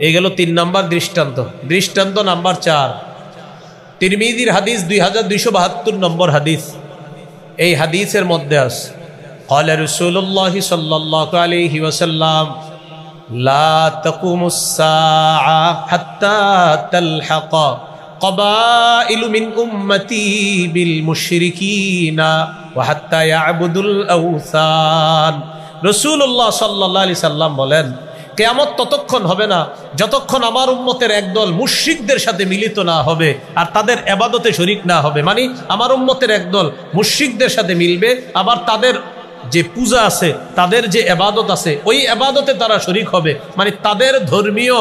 এই গেল 3 নাম্বার দৃষ্টান্ত। দৃষ্টান্ত নাম্বার 4, তিরমিজির হাদিস 2272 নম্বর হাদিস। এই হাদিসের মধ্যে আছে قال رسول الله صلى الله عليه وسلم لا تقوم الساعة حتى تلحق قبائل من أمتي بالمشركين وحتى يعبدوا الأوثان। রাসূলুল্লাহ সাল্লাল্লাহু আলাইহি সাল্লাম বলেন, কিয়ামত ততক্ষণ হবে না যতক্ষণ আমার উম্মতের একদল মুশরিকদের সাথে মিলিত না হবে আর তাদের ইবাদতে শরীক না হবে। মানে আমার উম্মতের একদল মুশরিকদের সাথে মিলবে, আবার তাদের যে পূজা আছে, তাদের যে ইবাদত আছে, ওই ইবাদতে তারা শরীক হবে। মানে তাদের ধর্মীয়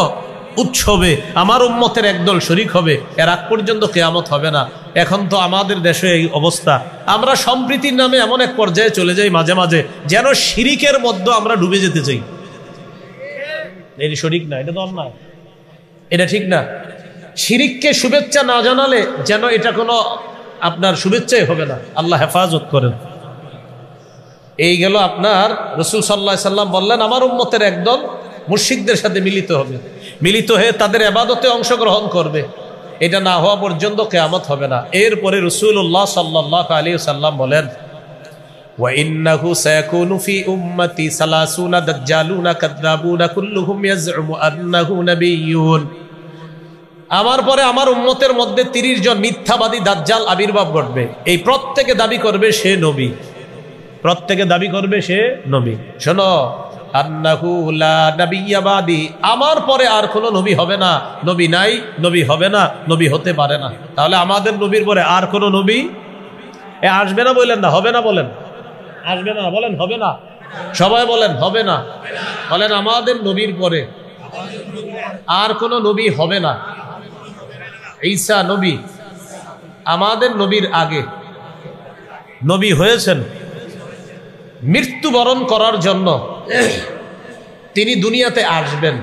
উৎসবে আমার উম্মতের একদল শরীক হবে। এর আগ পর্যন্ত কিয়ামত হবে না। এখন তো আমাদের দেশে এই অবস্থা, আমরা সম্প্রীতির নামে এমন এক পর্যায়ে চলে যাই মাঝে মাঝে যেন শিরিকের মধ্যে আমরা ডুবে যেতে চাই। এটা শরীক না, এটা তো অন্যায়, এটা ঠিক না। শিরিককে শুভেচ্ছা না জানালে যেন এটা কোনো আপনার শুভেচ্ছাই হবে না। আল্লাহ হেফাজত করেন। এই গেল আপনার রাসূল সাল্লাল্লাহু আলাইহি সাল্লাম বললেন, আমার উম্মতের একদল মুশরিকদের সাথে মিলিত হবে, মিলিত হয়ে তাদের ইবাদতে অংশগ্রহণ করবে। এটা না হওয়া পর্যন্ত কিয়ামত হবে না। এরপরে রাসূলুল্লাহ সাল্লাল্লাহু আলাইহি সাল্লাম বলেন, ওয়া ইন্নাহু সায়াকুনু ফি উম্মতি 30 দাজ্জালুনা কাযাবুনা কুল্লুহুম ইয়াজউমু আন্নাহু নাবিয়্যুন। আমার পরে আমার উম্মতের মধ্যে 30 জন মিথ্যাবাদী দাজ্জাল আবির্ভাব ঘটবে। এই প্রত্যেকে দাবি করবে সে নবী, প্রত্যেকে দাবি করবে সে নবী। শোনো, আন্নাহু লা নাবিয়্যা বাদি, আমার পরে আর কোনো নবী হবে না, নবী নাই, নবী হবে না, নবী হতে পারে না। তাহলে আমাদের নবীর পরে আর কোনো নবী আসবে না। বললেন না, হবে না, বলেন আসবে না, বলেন হবে না, সবাই বলেন হবে না। বলেন আমাদের নবীর পরে আর কোনো নবী হবে না। ঈসা নবী আমাদের নবীর আগে নবী হয়েছেন মৃত্যুবরণ করার জন্য। তিনি দুনিয়াতে আসবেন,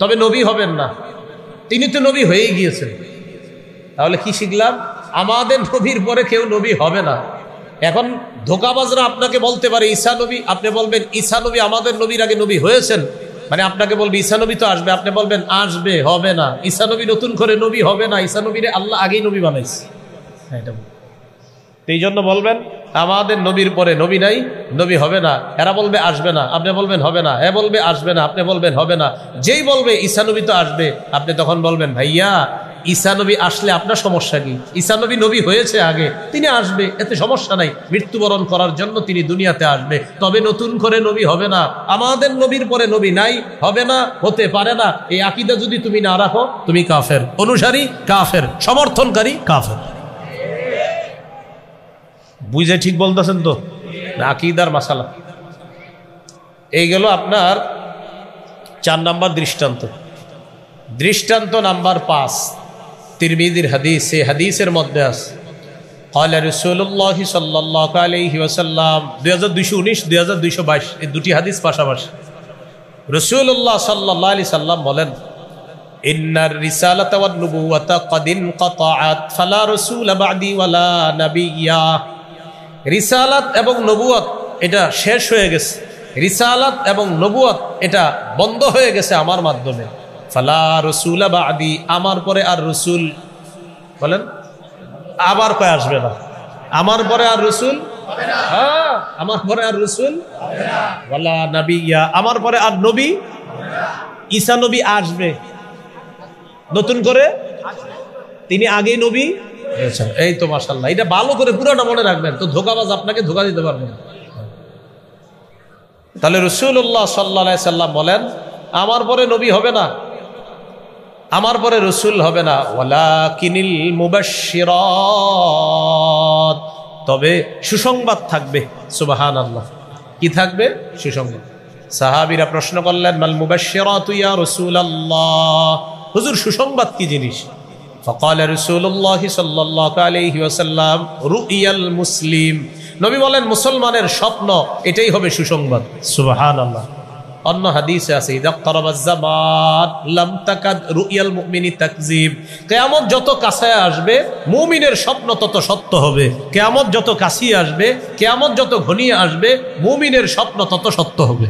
তবে নবী হবেন না। তিনি তো নবী হয়ে গিয়েছেন। তাহলে কি শিখলাম? আমাদের নবীর পরে কেউ নবী হবে না। এখন ধোঁকাবাজরা আপনাকে বলতে পারে ঈসা নবী, আপনি বলবেন ঈসা নবী আমাদের নবীর আগে নবী হয়েছেন, মানে আপনাকে বলবে ঈসা নবী তো আসবে, আপনি বলবেন আসবে, হবে না। ঈসা নবী নতুন করে নবী হবে না, ঈসা নবীরে আল্লাহ আগেই নবী বানাইছে। এই জন্য বলবেন আমাদের নবীর পরে নবী নাই, নবী হবে না। এরা বলবে আসবে না, আপনি বলবেন হবে না। এ বলবে আসবে না, আপনি বলবেন হবে না। যেই বলবে ঈসা নবী তো আসবে, আপনি তখন বলবেন ভাইয়া ঈসা নবী আসলে আপনার সমস্যা কি? ঈসা নবী নবী হয়েছে আগে, তিনি আসবে, এতে সমস্যা নাই। মৃত্যুবরণ করার জন্য তিনি দুনিয়াতে আসবে, তবে নতুন করে নবী হবে না। আমাদের নবীর পরে নবী নাই, হবে না, হতে পারে না। এই আকীদা যদি তুমি না রাখো, তুমি কাফের, অনুসারী কাফের, সমর্থনকারী কাফের। বুঝে ঠিক বলতেছেন তো? আকীদার মাসালা। এই গেল আপনার 4 নাম্বার দৃষ্টান্ত। দৃষ্টান্ত নাম্বার 5, তিরমিজির হাদিস। এই হাদিসের মধ্যে আছে قال رسول الله صلى الله عليه وسلم 2219 2222 এই দুটি হাদিস পাশাপাশি। রাসূলুল্লাহ সাল্লাল্লাহু আলাইহি সাল্লাম বলেন, ইন্নার রিসালাতা ওয়ান নুবুওয়াতা ক্বাদ ইনকাতাআত ফালা রাসূলা বা'দি ওয়ালা নাবিয়্যা। রিসালাত এবং নবুয়ত এটা শেষ হয়ে গেছে, রিসালাত এবং নবুয়ত এটা বন্ধ হয়ে গেছে আমার মাধ্যমে। ফালা রাসূলা বা'দি, আমার পরে আর রাসূল, বলেন আবার কয় আসবে না, আমার পরে আর রাসূল হবে না। হ্যাঁ, আমার পরে আর রাসূল হবে না। ওয়ালা নাবিয়্যা, আমার পরে আর নবী হবে না। ঈসা নবী আসবে, নতুন করে তিনি আগেই নবী হয়েছেন। এই তো মাশাআল্লাহ, এটা ভালো করে পুরোটা মনে রাখবেন, তো ধোঁকাবাজ আপনাকে ধোঁকা দিতে পারবে না। তাহলে রাসূলুল্লাহ সাল্লাল্লাহু আলাইহি সাল্লাম বলেন, আমার পরে নবী হবে না, আমার পরে রাসূল হবে না। ওয়ালাকিনিল মুবাশশিরাত, তবে সুসংবাদ থাকবে। সুবহানাল্লাহ, কি থাকবে? সুসংবাদ। সাহাবীরা প্রশ্ন করলেন, মাল মুবাশশিরাতু ইয়া রাসূলুল্লাহ, হুজুর সুসংবাদ কি জিনিস? ফাকাল রাসূলুল্লাহ সাল্লাল্লাহু আলাইহি ওয়াসাল্লাম রুইয়াল মুসলিম, নবী বলেন মুসলমানের স্বপ্ন, এটাই হবে সুসংবাদ। সুবহানাল্লাহ। অন্য হাদিসে আছে ইদাক্তারাবাজ জামান লাম তাকাদ রুয়াল মুমিনি তাকযিব, কিয়ামত যত কাছে আসবে মুমিনের স্বপ্ন তত সত্য হবে। কিয়ামত যত কাছে আসবে, কিয়ামত যত ঘনিয়ে আসবে, মুমিনের স্বপ্ন তত সত্য হবে।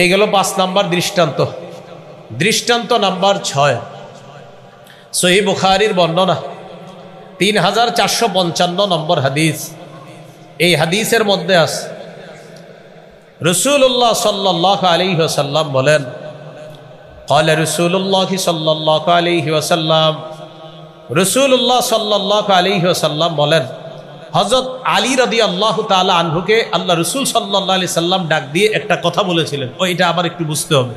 এই গেল 5 নাম্বার দৃষ্টান্ত। দৃষ্টান্ত নাম্বার 6, সহিহ বুখারীর বর্ণনা 3455 নম্বর হাদিস। এই হাদিসের মধ্যে আছে রাসূলুল্লাহ সাল্লাল্লাহু আলাইহি ওয়াসাল্লাম বলেন, ক্বালা রাসূলুল্লাহ সাল্লাল্লাহু আলাইহি ওয়াসাল্লাম, রাসূলুল্লাহ সাল্লাল্লাহু আলাইহি ওয়াসাল্লাম বলেন, হযরত আলী রাদিয়াল্লাহু তাআলা আনহুকে আল্লাহ রাসূল সাল্লাল্লাহু আলাইহি সাল্লাম ডাক দিয়ে একটা কথা বলেছিলেন। ওইটা আবার একটু বুঝতে হবে।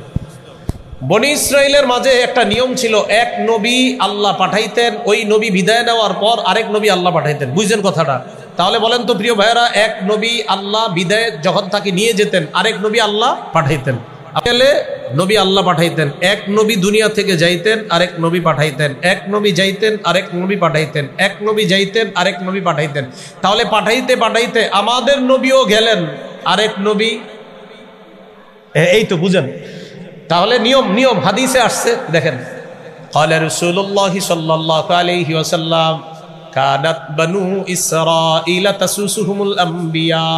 বনি ইসরাইলের মাঝে একটা নিয়ম ছিল, এক নবী আল্লাহ পাঠাইতেন, ওই নবী বিদায় নেওয়ার পর আরেক নবী আল্লাহ পাঠাইতেন। বুঝছেন কথাটা? তাহলে বলেন তো প্রিয় ভাইয়েরা, এক নবী আল্লাহ বিদায় যখন তাকে নিয়ে যেতেন, আরেক নবী আল্লাহ পাঠাইতেন। আসলে নবী আল্লাহ পাঠাইতেন, এক নবী দুনিয়া থেকে যাইতেন, আরেক নবী পাঠাইতেন, এক নবী যাইতেন, আরেক নবী পাঠাইতেন, এক নবী যাইতেন, আরেক নবী পাঠাইতেন। তাহলে পাঠাইতে পাঠাইতে আমাদের নবীও গেলেন, আরেক নবী, এই তো বুঝেন। তাহলে নিয়ম হাদিসে আসছে, দেখেন, ক্বালা রাসূলুল্লাহি সাল্লাল্লাহু আলাইহি ওয়াসাল্লাম কানাত বানু ইসরাঈলা তাসুসুহুমুল আম্বিয়া,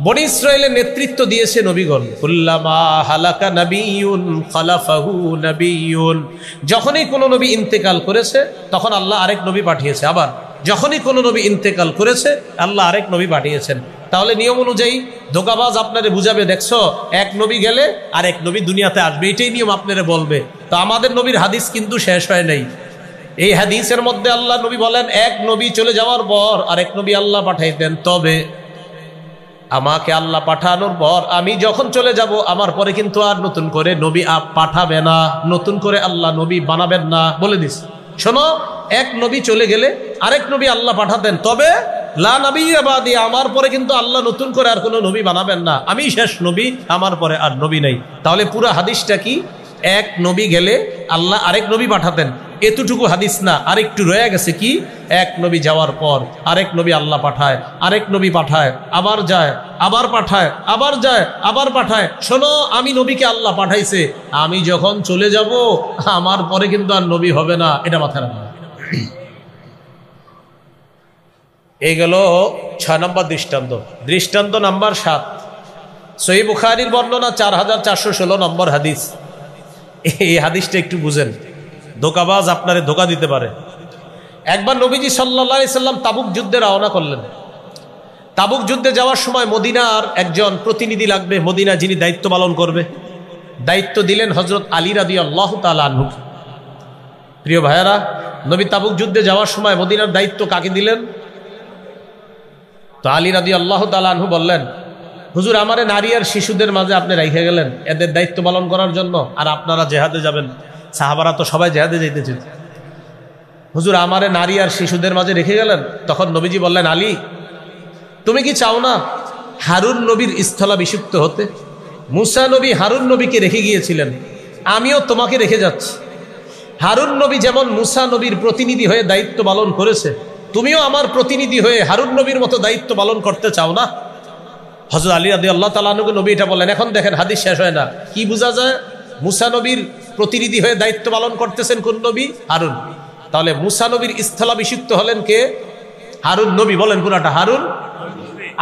বনি ইসরাইলের নেতৃত্ব দিয়েছে নবীগণ। কুল্লামা হালাকা নাবিয়্যুন খালাফাহু নাবিয়্যুন, যখনই কোনো নবী ইন্তেকাল করেছে তখন আল্লাহ আরেক নবী পাঠিয়েছে, আবার যখনই কোনো নবী ইন্তেকাল করেছে আল্লাহ আরেক নবী পাঠিয়েছেন। তাহলে নিয়ম অনুযায়ী ধোঁকাবাজ আপনারে বুঝাবে, দেখছো এক নবী গেলে আরেক নবী দুনিয়াতে আসবে, এটাই নিয়ম আপনারে বলবে। তো আমাদের নবীর হাদিস কিন্তু শেষ হয় নাই। এই হাদিসের মধ্যে আল্লাহ নবী বলেন, এক নবী চলে যাওয়ার পর আরেক নবী আল্লাহ পাঠাইতেন, তবে আমাকে আল্লাহ পাঠানোর পর আমি যখন চলে যাব আমার পরে কিন্তু আর নতুন করে নবী পাঠাবে না, নতুন করে আল্লাহ নবী বানাবেন না, বলে দিস। শোনো, এক নবী চলে গেলে আরেক নবী আল্লাহ পাঠাতেন, তবে লা নবিয়্যা বাদি, আমার পরে কিন্তু আল্লাহ নতুন করে আর কোনো নবী বানাবেন না, আমি শেষ নবী, আমার পরে আর নবী নাই। তাহলে পুরো হাদিসটা কি? এক নবী গেলে আল্লাহ আরেক নবী পাঠাতেন, এতটুকু হাদিস না, আরেকটু রয়ে গেছে কি? এক নবী যাওয়ার পর আরেক নবী আল্লাহ পাঠায়, আরেক নবী পাঠায়, আবার যায়, আবার পাঠায়, আবার যায়, আবার পাঠায়। শোনো, আমি নবীকে আল্লাহ পাঠাইছে, আমি যখন চলে যাব আমার পরে কিন্তু আর নবী হবে না, এটা মাথায় রাখবে। এই গেল 6 নম্বর দৃষ্টান্ত। দৃষ্টান্ত নাম্বার 7, সহিহ বুখারীর বর্ণনা 4416 নম্বর হাদিস। এই হাদিসটা একটু বুঝেন, ধোঁকাবাজ আপনারে ধোঁকা দিতে পারে। একবার নবীজি সাল্লাল্লাহু আলাইহি সাল্লাম তাবুক যুদ্ধে রওনা করলেন। তাবুক যুদ্ধে যাওয়ার সময় মদিনার একজন প্রতিনিধি লাগবে, মদিনা যিনি দায়িত্ব পালন করবে, দায়িত্ব দিলেন হযরত আলী রাদিয়াল্লাহু তাআলা আনহু। প্রিয় ভাইয়েরা, নবী তাবুক যুদ্ধে যাওয়ার সময় মদিনার দায়িত্ব কাকে দিলেন? তো আলী রাদিয়াল্লাহু তাআলা আনহু বললেন, হুজুর, আমারে নারী আর শিশুদের মাঝে আপনি রেখে গেলেন এদের দায়িত্ব পালন করার জন্য, আর আপনারা জেহাদে যাবেন, সাহাবারা তো সবাই জেহাদে যাইতেছেন, হুজুর আমারে নারী আর শিশুদের মাঝে রেখে গেলেন। তখন নবীজি বললেন, আলী, তুমি কি চাও না হারুন নবীর স্থলাভিষিক্ত হতে? মুসা নবী হারুন নবীকে রেখে গিয়েছিলেন, আমিও তোমাকে রেখে যাচ্ছি। হারুন নবী যেমন মুসা নবীর প্রতিনিধি হয়ে দায়িত্ব পালন করেছে, তুমিও আমার প্রতিনিধি হয়ে হারুন নবীর মতো দায়িত্ব পালন করতে চাও না? হযরত আলী রাদিয়াল্লাহু তাআলা আনহুকে নবী এটা বললেন। এখন দেখেন, হাদিস শেষ হয় না, কি বোঝা যায়? মুসা নবীর প্রতিনিধি হয়ে দায়িত্ব পালন করতেছেন কোন নবী? হারুন। তাহলে মুসা নবীর স্থলাভিষিক্ত হলেন কে? হারুন নবী। বলেন পুরাটা, হারুন।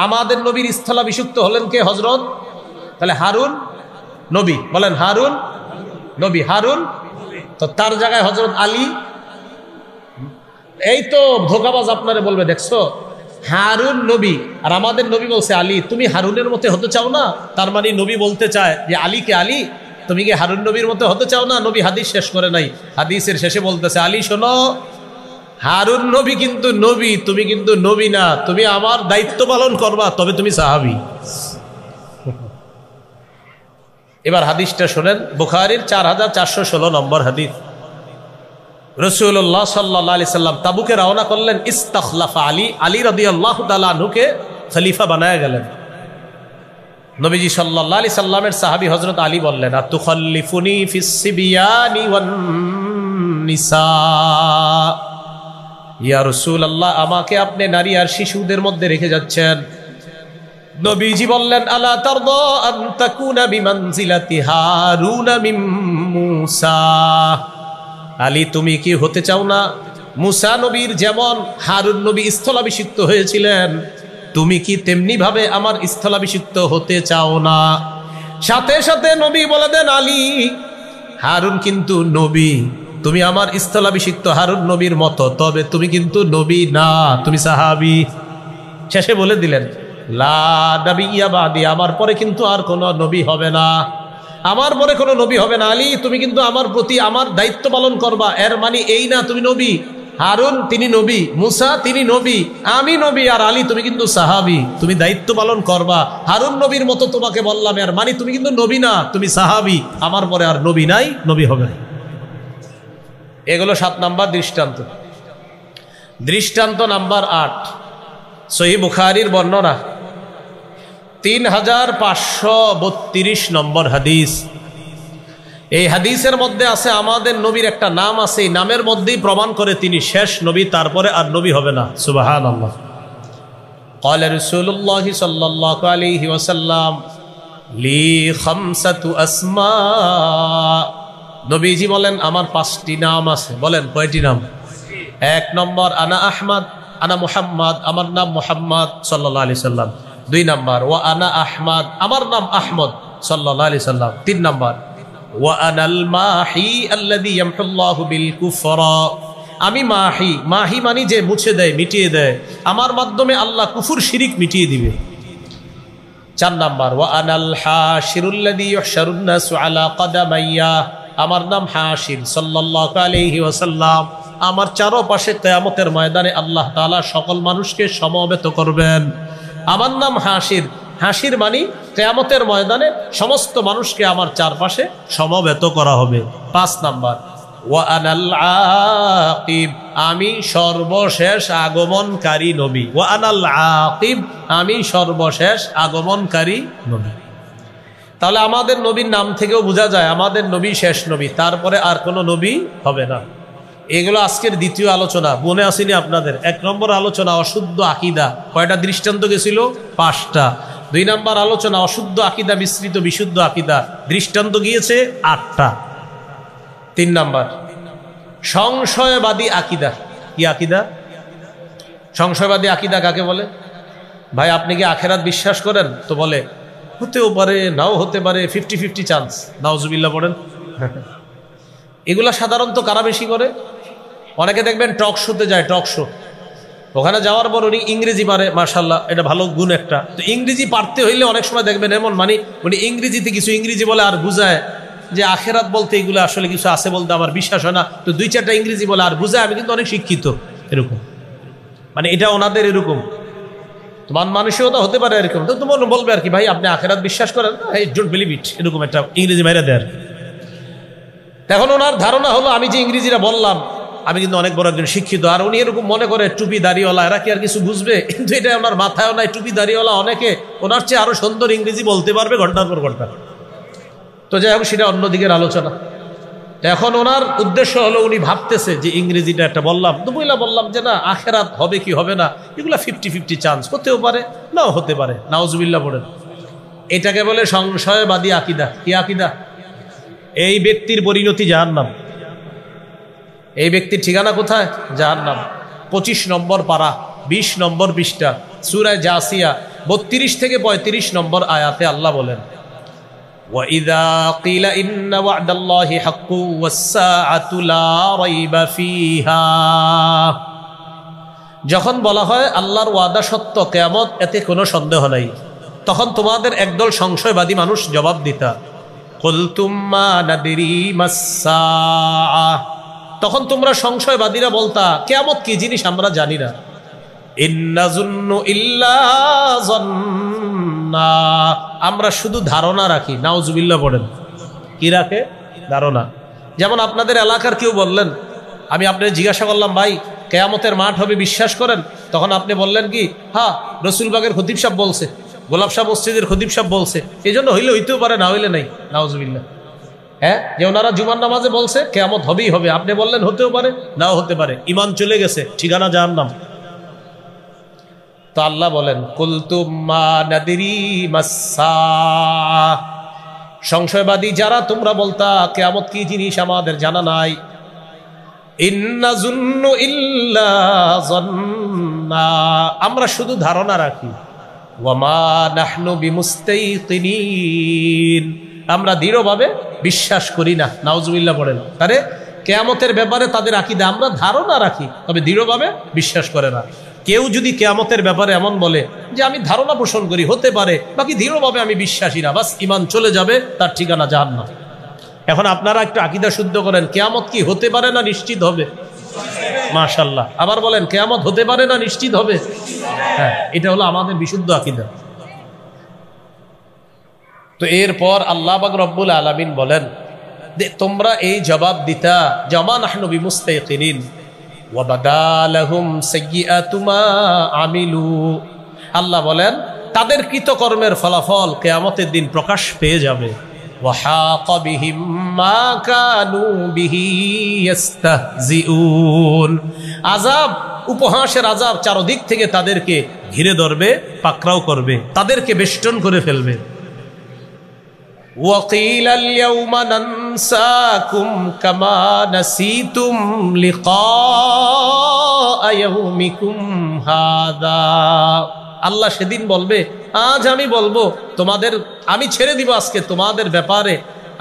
আমাদের নবীর স্থলাভিষিক্ত হলেন কে? হযরত। তাহলে হারুন নবী, বলেন হারুন নবী, হারুন। তো তার জায়গায় হযরত আলী। এই তো ধোঁকাবাজ আপনারে বলবে, দেখছো হারুন নবী আর আমাদের নবী বলছে আলী, তুমি হারুনের মতো হতে চাও না? তার মানে নবী বলতে চায় যে আলীকে, আলী তুমি কি হারুন নবীর মতো হতে চাও না? নবী হাদিস শেষ করে নাই, হাদিসের শেষে বলতেছে, আলী শোনো, হারুন নবী কিন্তু নবী, তুমি কিন্তু নবী না, তুমি আমার দায়িত্ব পালন করবা, তবে তুমি সাহাবী। এবার হাদিসটা শোনেন, বুখারীর 4416 নম্বর হাদিস। রাসূলুল্লাহ সাল্লাল্লাহু আলাইহি সাল্লাম তাবুকে রওনা করলেন, ইস্তাখলাফা আলী, আলী রাদিয়াল্লাহু তাআলা আনহুকে খলিফা বানায়া গেলেন। নবীজি সাল্লাল্লাহু আলাইহি সাল্লামের সাহাবী হযরত আলী বললেন, আতুখাল্লিফুনি ফিস সিবিয়ানি ওয়ান নিসা, ইয়া রাসূলুল্লাহ, আমাকে আপনি নারী আর শিশুদের মধ্যে রেখে যাচ্ছেন। নবীজি বললেন, আলা তারদা আন তাকুনা বিমানজিলাতি হারুন মিন মূসা। আলী, তুমি কি হতে চাও না মুসা নবীর যেমন হারুন নবী স্থলাভিষিক্ত হয়েছিলেন, তুমি কি তেমনি ভাবে আমার স্থলাভিষিক্ত হতে চাও না? সাথে সাথে নবী বলে দেন, আলী, হারুন কিন্তু নবী, তুমি আমার স্থলাভিষিক্ত হারুন নবীর মতো, তবে তুমি কিন্তু নবী না, তুমি সাহাবী। শেষে বলে দিলেন, লা নাবিয়্যা বাদি, আমার পরে কিন্তু আর কোনো নবী হবে না, আমার পরে কোনো নবী হবে না। আলী, তুমি কিন্তু আমার প্রতি আমার দায়িত্ব পালন করবা। এর মানে এই না তুমি নবী, হারুন তিনি নবী, মুসা তিনি নবী, আমি নবী, আর আলী তুমি কিন্তু সাহাবী, তুমি দায়িত্ব পালন করবা। হারুন নবীর মতো তোমাকে বললাম, এর মানে তুমি কিন্তু নবী না, তুমি সাহাবী, আমার পরে আর নবী নাই, নবী হবে না। এগুলো 7 নাম্বার দৃষ্টান্ত। দৃষ্টান্ত নাম্বার 8, সহিহ বুখারীর বর্ণনা, 3532 নম্বর হাদিস। এই হাদিসের মধ্যে আছে আমাদের নবীর একটা নাম আছে, এই নামের মধ্যেই প্রমাণ করে তিনি শেষ নবী, তারপরে আর নবী হবে না। সুবহানাল্লাহ। قال رسول الله صلى الله عليه وسلم لي 5 أسماء। নবীজি বলেন, আমার 5টি নাম আছে। বলেন কয়টি নাম? 1 নম্বর, আনা আহমদ, আনা মুহাম্মদ, আমার নাম মুহাম্মদ সাল্লাল্লাহু আলাইহি সাল্লাম। 2 নম্বর, ওয়া আনা আহমদ, আমার নাম আহমদ সাল্লাল্লাহু আলাইহি সাল্লাম। 3 নম্বর, ওয়া আনাল মাহি আল্লাযী ইয়ামহুল্লাহু বিল কুফরা। আমি মাহি, মাহি মানে যে মুছে দেয়, মিটিয়ে দেয়, আমার মাধ্যমে আল্লাহ কুফর শিরিক মিটিয়ে দিবে। 4 নম্বর, ওয়া আনাল হাশিরুল্লাযী ইউহশারুন নাসু আলা কদামাইয়া। আমার নাম হাশির সাল্লাল্লাহু আলাইহি ওয়াসাল্লাম। আমার চারপাশে কিয়ামতের ময়দানে আল্লাহ তাআলা সকল মানুষকে সমবেত করবেন। আমার নাম হাশির, হাসির মানি কিয়ামতের ময়দানে সমস্ত মানুষকে আমার চারপাশে সমবেত করা হবে। 5 নাম্বার, ওয়া আনাল আকিব, আমি সর্বশেষ আগমনকারী নবী। ওয়া আনাল আকিব, আমি সর্বশেষ আগমনকারী নবী। তাহলে আমাদের নবীর নাম থেকেও বোঝা যায় আমাদের নবী শেষ নবী, তারপরে আর কোনো নবী হবে না। এগুলো আজকের দ্বিতীয় আলোচনা। মনে আসেনি আপনাদের? 1 নম্বর আলোচনা অশুদ্ধ আকীদা, কয়টা দৃষ্টান্ত গেছিল? 5টা। 2 নম্বর আলোচনা অশুদ্ধ আকীদা মিশ্রিত বিশুদ্ধ আকীদা, দৃষ্টান্ত গিয়েছে 8টা। 3 নম্বর সংশয়বাদী আকীদা। কি আকীদা? সংশয়বাদী আকীদা কাকে বলে? ভাই, আপনি কি আখেরাত বিশ্বাস করেন? তো বলে হতেও পারে, নাও হতে পারে, 50-50 চান্স। নাউজুবিল্লাহ পড়েন। এগুলা সাধারণত কারা বেশি করে? অনেকে দেখবেন টক শোতে যায়, টক শো, ওখানে যাওয়ার পর উনি ইংরেজি পারে, মাশাআল্লাহ, এটা ভালো গুণ একটা। তো ইংরেজি পারতে হইলে অনেক সময় দেখবেন এমন, মানে উনি ইংরেজিতে কিছু ইংরেজি বলে আর বুঝায় যে আখেরাত বলতে এগুলো আসলে কিছু আছে বলতে আমার বিশ্বাস হয় না, তো 2-4টা ইংরেজি বলে আর বুঝায় আমি কিন্তু অনেক শিক্ষিত, এরকম। মানে এটা ওনাদের এরকম মান মানসিকতা হতে পারে এরকম। তো তোমার বলবে আর কি, ভাই আপনি আখেরাত বিশ্বাস করেন? আই ডোন্ট বিলিভ ইট, এরকম একটা ইংরেজি মেরে দেয়। এখন ওনার ধারণা হলো আমি যে ইংরেজিটা বললাম আমি কিন্তু অনেক বড় একজন শিক্ষিত, আর উনি এরকম মনে করে টুপি দাড়িওয়ালা, এরা কি আর কিছু বুঝবে? কিন্তু এটা ওনার মাথায়ও নাই। টুপি দাড়িওয়ালা অনেকে ওনার চেয়ে আরো সুন্দর ইংরেজি বলতে পারবে ঘন্টার পর ঘন্টা। তো যাই হোক, সেটা অন্যদিকের আলোচনা। এখন ওনার উদ্দেশ্য হলো উনি ভাবতেছে যে ইংরেজিটা একটা বললাম, তো বললাম যে না, আখেরাত হবে কি হবে না এগুলা 50-50 চান্স, হতেও পারে নাও হতে পারে। নাউজুবিল্লাহ পড়েন। এটাকে বলে সংশয়বাদী আকীদা। কি আকীদা? এই ব্যক্তির পরিণতি জাহান্নাম। এই ব্যক্তির ঠিকানা কোথায়? জাহান্নাম। 25 নম্বর পারা, 20 নম্বর পৃষ্ঠা, সূরা জাসিয়া 32 থেকে 35 নম্বর আয়াতে আল্লাহ বলেন, وَإِذَا قِيلَ إِنَّ وَعْدَ اللَّهِ حَقٌّ وَالسَّاعَةُ لَا رَيْبَ فِيهَا। যখন বলা হয় আল্লাহর ওয়াদা সত্য, কিয়ামত এতে কোনো সন্দেহ নাই, তখন তোমাদের একদল সংশয়বাদী মানুষ জবাব দিতা, কুলতুম মা নাদরি মাস-সাআ। তখন তোমরা সংশয়বাদীরা বলতা, কিয়ামত কি জিনিস আমরা জানি না। ইন্নাযুন্নু ইল্লা যান্না, আমরা শুধু ধারণা রাখি। নাউজুবিল্লাহ পড়েন। কি রাখে? ধারণা। যেমন আপনাদের এলাকার কেউ বললেন, আমি আপনাকে জিজ্ঞাসা করলাম, ভাই কিয়ামতের মাঠ হবে বিশ্বাস করেন? তখন আপনি বললেন কি, হ্যাঁ রসুলবাগের খতিব সাহেব বলছে, গোলাপ শাহ মসজিদের খতিব সাহেব বলছে, এই জন্য হইলে হইতেও পারে, না হইলে নাই। নাউজুবিল্লাহ। হ্যাঁ, যে ওনারা জুমার নামাজে বলছে কিয়ামত হবেই হবে, আপনি বললেন হতেও পারে নাও হতে পারে। ঈমান চলে গেছে, ঠিকানা জাহান্নাম। তো আল্লাহ বলেন কুলতুম মা নাদিরি মাসসা, সংশয়বাদী যারা তোমরা বলতা কিয়ামত কি জিনিস আমাদের জানা নাই। ইন্না যুন্নু ইল্লা যন্না, আমরা শুধু ধারণা রাখি। ওয়া মা নাহনু বিমুস্তাইকিনিন, আমরা দৃঢ়ভাবে বিশ্বাস করি না। নাউজুবিল্লাহ পড়েন। তারে কিয়ামতের ব্যাপারে তাদের আকীদা আমরা ধারণা রাখি, তবে দৃঢ়ভাবে বিশ্বাস করে না। কেউ যদি কিয়ামতের ব্যাপারে এমন বলে যে আমি ধারণা পোষণ করি, হতে পারে, বাকি দৃঢ়ভাবে আমি বিশ্বাসী না, বাস ঈমান চলে যাবে, তার ঠিকানা জাহান্নাম। এখন আপনারা একটু আকীদা শুদ্ধ করেন, কিয়ামত কি হতে পারে না নিশ্চিত হবে? মাশাআল্লাহ। আবার বলেন কিয়ামত হতে পারে না নিশ্চিত হবে? হ্যাঁ, এটা হলো আমাদের বিশুদ্ধ আকীদা। তো এরপর আল্লাহ পাক রব্বুল আলামিন বলেন যে তোমরা এই জবাব দিতা জামা নাহনু বিমুস্তাইকিনিন ওয়া বাদালাহুম সাইয়্যাতু মা আমিলু। আল্লাহ বলেন তাদের কৃতকর্মের ফলাফল কিয়ামতের দিন প্রকাশ পেয়ে যাবে। ওয়া হাকা বিহিম মা কানু বিহি ইস্তাহজিউন, আযাব, উপহাসের আযাব চারদিক থেকে তাদেরকে ঘিরে ধরবে, পাকড়াও করবে, তাদেরকে বেষ্টন করে ফেলবে। وَقِيلَ الْيَوْمَ نَنْسَاكُمْ كَمَا نَسِيتُمْ لِقَاءَ يَوْمِكُمْ هَذَا, আল্লাহ সেদিন বলবে আজ আমি বলবো তোমাদের, আমি ছেড়ে দিব আজকে তোমাদের ব্যাপারে।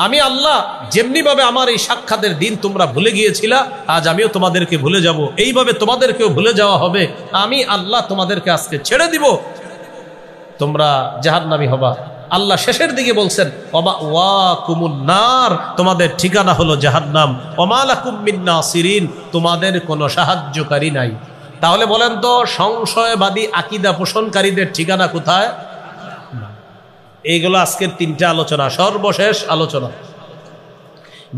আমি আল্লাহ যেমনি ভাবে আমার এই সাক্ষাতের দিন তোমরা ভুলে গিয়েছিলা, আজ আমিও তোমাদেরকে ভুলে যাব, এইভাবে তোমাদেরকেও ভুলে যাওয়া হবে। আমি আল্লাহ তোমাদেরকে আজকে ছেড়ে দিব, তোমরা জাহান্নামী হবা। আল্লাহ শেষের দিকে বলছেন ওয়াকুমুন নার, তোমাদের ঠিকানা হলো জাহান্নাম। ওমা লাকুম মিন নাসিরিন, তোমাদের কোনো সাহায্যকারী নাই। তাহলে বলেন তো সংশয়বাদী আকীদা পোষণকারীদের ঠিকানা কোথায়? এইগুলো আজকের তিনটা আলোচনা, সর্বশেষ আলোচনা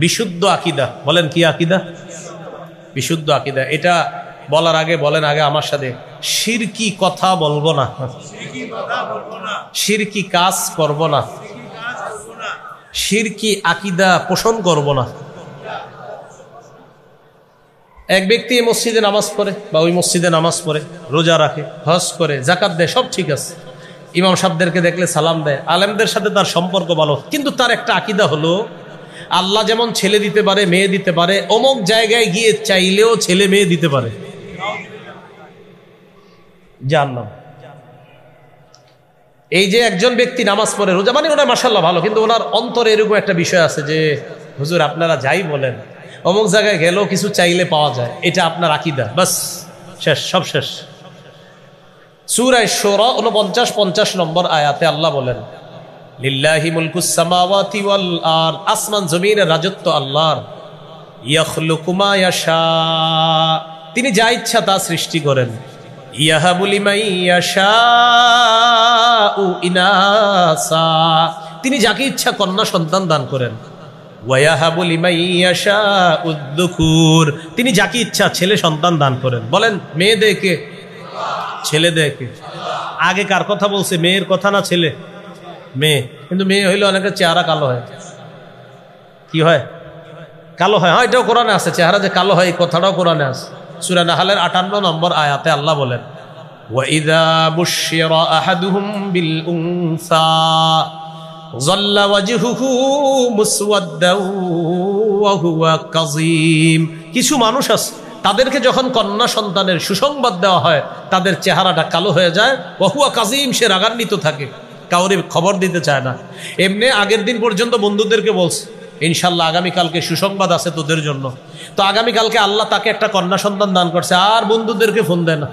বিশুদ্ধ আকীদা। বলেন কি আকীদা? বিশুদ্ধ আকীদা। এটা বলার আগে বলেন আগে আমার সাথে, শিরকি কথা বলবো না, শিরকি কাজ করব না, শিরকি আকীদা পোষণ করব না। এক ব্যক্তি এই মসজিদে নামাজ পড়ে বা ওই মসজিদে নামাজ পড়ে, রোজা রাখে, হজ করে, যাকাত দেয়, সব ঠিক আছে, ইমাম সাহেবদেরকে দেখলে সালাম দেয়, আলেমদের সাথে তার সম্পর্ক ভালো, কিন্তু তার একটা আকীদা হলো আল্লাহ যেমন ছেলে দিতে পারে, মেয়ে দিতে পারে, অমুক জায়গায় গিয়ে চাইলেও ছেলে মেয়ে দিতে পারে, জাহান্নাম। এই যে একজন ব্যক্তি নামাজ পড়ে, রোজা, মানে ওনার মাশাআল্লাহ ভালো, কিন্তু ওনার অন্তরে এরকম একটা বিষয় আছে যে হুজুর আপনারা যাই বলেন, অমুক জায়গায় গেলেও কিছু চাইলে পাওয়া যায়, এটা আপনার আকীদা, বাস শেষ, সব শেষ। সূরা শুরা 49-50 নম্বর আয়াতে আল্লাহ বলেন লিল্লাহি মুলকুস সামাওয়াতি ওয়াল আরদ, আসমান জমিনের রাজত্ব আল্লাহর। ইয়াখলুকু মা ইয়াশা, তিনি যা ইচ্ছা তা সৃষ্টি করেন। ইয়াহাবু লিমান ইয়াশাউ ইনাসা, তিনি যাকে ইচ্ছা কন্যা সন্তান দান করেন। ওয়ায়াহাবু লিমান ইয়াশাউ যুকুর, তিনি যাকে ইচ্ছা ছেলে সন্তান দান করেন। বলেন মেয়ে দেখে ছেলে দেখে, আগে কার কথা বলছে? মেয়ের কথা না ছেলে? মেয়ে। কিন্তু মেয়ে হইলে অনেকের চেহারা কালো হয়। কি হয়? কালো হয়। হ্যাঁ, এটাও কোরআনে আছে, চেহারা যে কালো হয় এই কথাটাও কোরআনে আছে। সূরা নাহলের 58 নম্বর আয়াতে আল্লাহ বলেন ওয়াইযা বুশিরা আহাদুহুম বিল উনসা যাল্লা ওয়াজহুহু মুসওয়াদ্দাও ওয়া হুয়া কাযীম, কিছু মানুষ আছে তাদেরকে যখন কন্যা সন্তানের সুসংবাদ দেওয়া হয় তাদের চেহারাটা কালো হয়ে যায়। ওয়া হুয়া কাযীম, সে রাগান্বিত থাকে, কাউরে খবর দিতে চায় না। এমনি আগের দিন পর্যন্ত বন্ধুদেরকে বলছে ইনশাল্লাহ আগামীকালকে সুসংবাদ আছে তোদের জন্য। তো আগামীকালকে আল্লাহ তাকে একটা কন্যা সন্তান দান করছে, আর বন্ধুদেরকে ফোন দেয় না,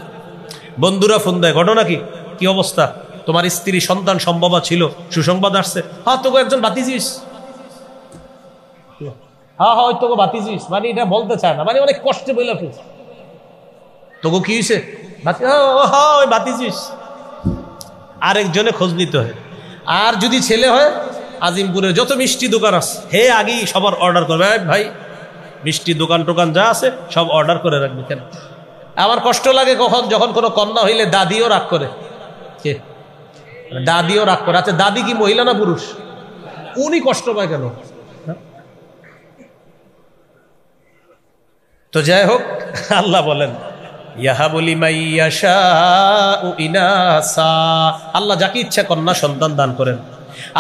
বন্ধুরা ফোন দেয়, ঘটনা কি, কি অবস্থা, তোমার স্ত্রী সন্তান সম্ভবা ছিল, সুসংবাদ আসছে। হ্যাঁ তোকে একজন বাতিজিস, হ্যাঁ হ্যাঁ ওই তোকে বাতিজিস, মানে এটা বলতে চায় না, মানে অনেক কষ্টে বলে ফেলছে। তোকে কি হয়েছে? হ্যাঁ ওই বাতিজিস। আরেকজনে খোঁজ নিতে হয়। আর যদি ছেলে হয়, আজিমপুরের যত মিষ্টি দোকান আছে হে আগেই সবার অর্ডার করবে, ভাই মিষ্টি দোকান টোকান যা আছে সব অর্ডার করে রাখবে। কেন? আমার কষ্ট লাগে কখন, যখন কোনো কন্যা হইলে দাদিও রাগ করে। কে? দাদিও রাগ করে। আচ্ছা দাদি কি মহিলা না পুরুষ? উনি কষ্ট পায় কেন? তো যাই হোক, আল্লাহ বলেন ইয়াহাবু লিমান ইয়াশাউ ইনাসা, আল্লাহ যাকে ইচ্ছা কন্যা সন্তান দান করেন।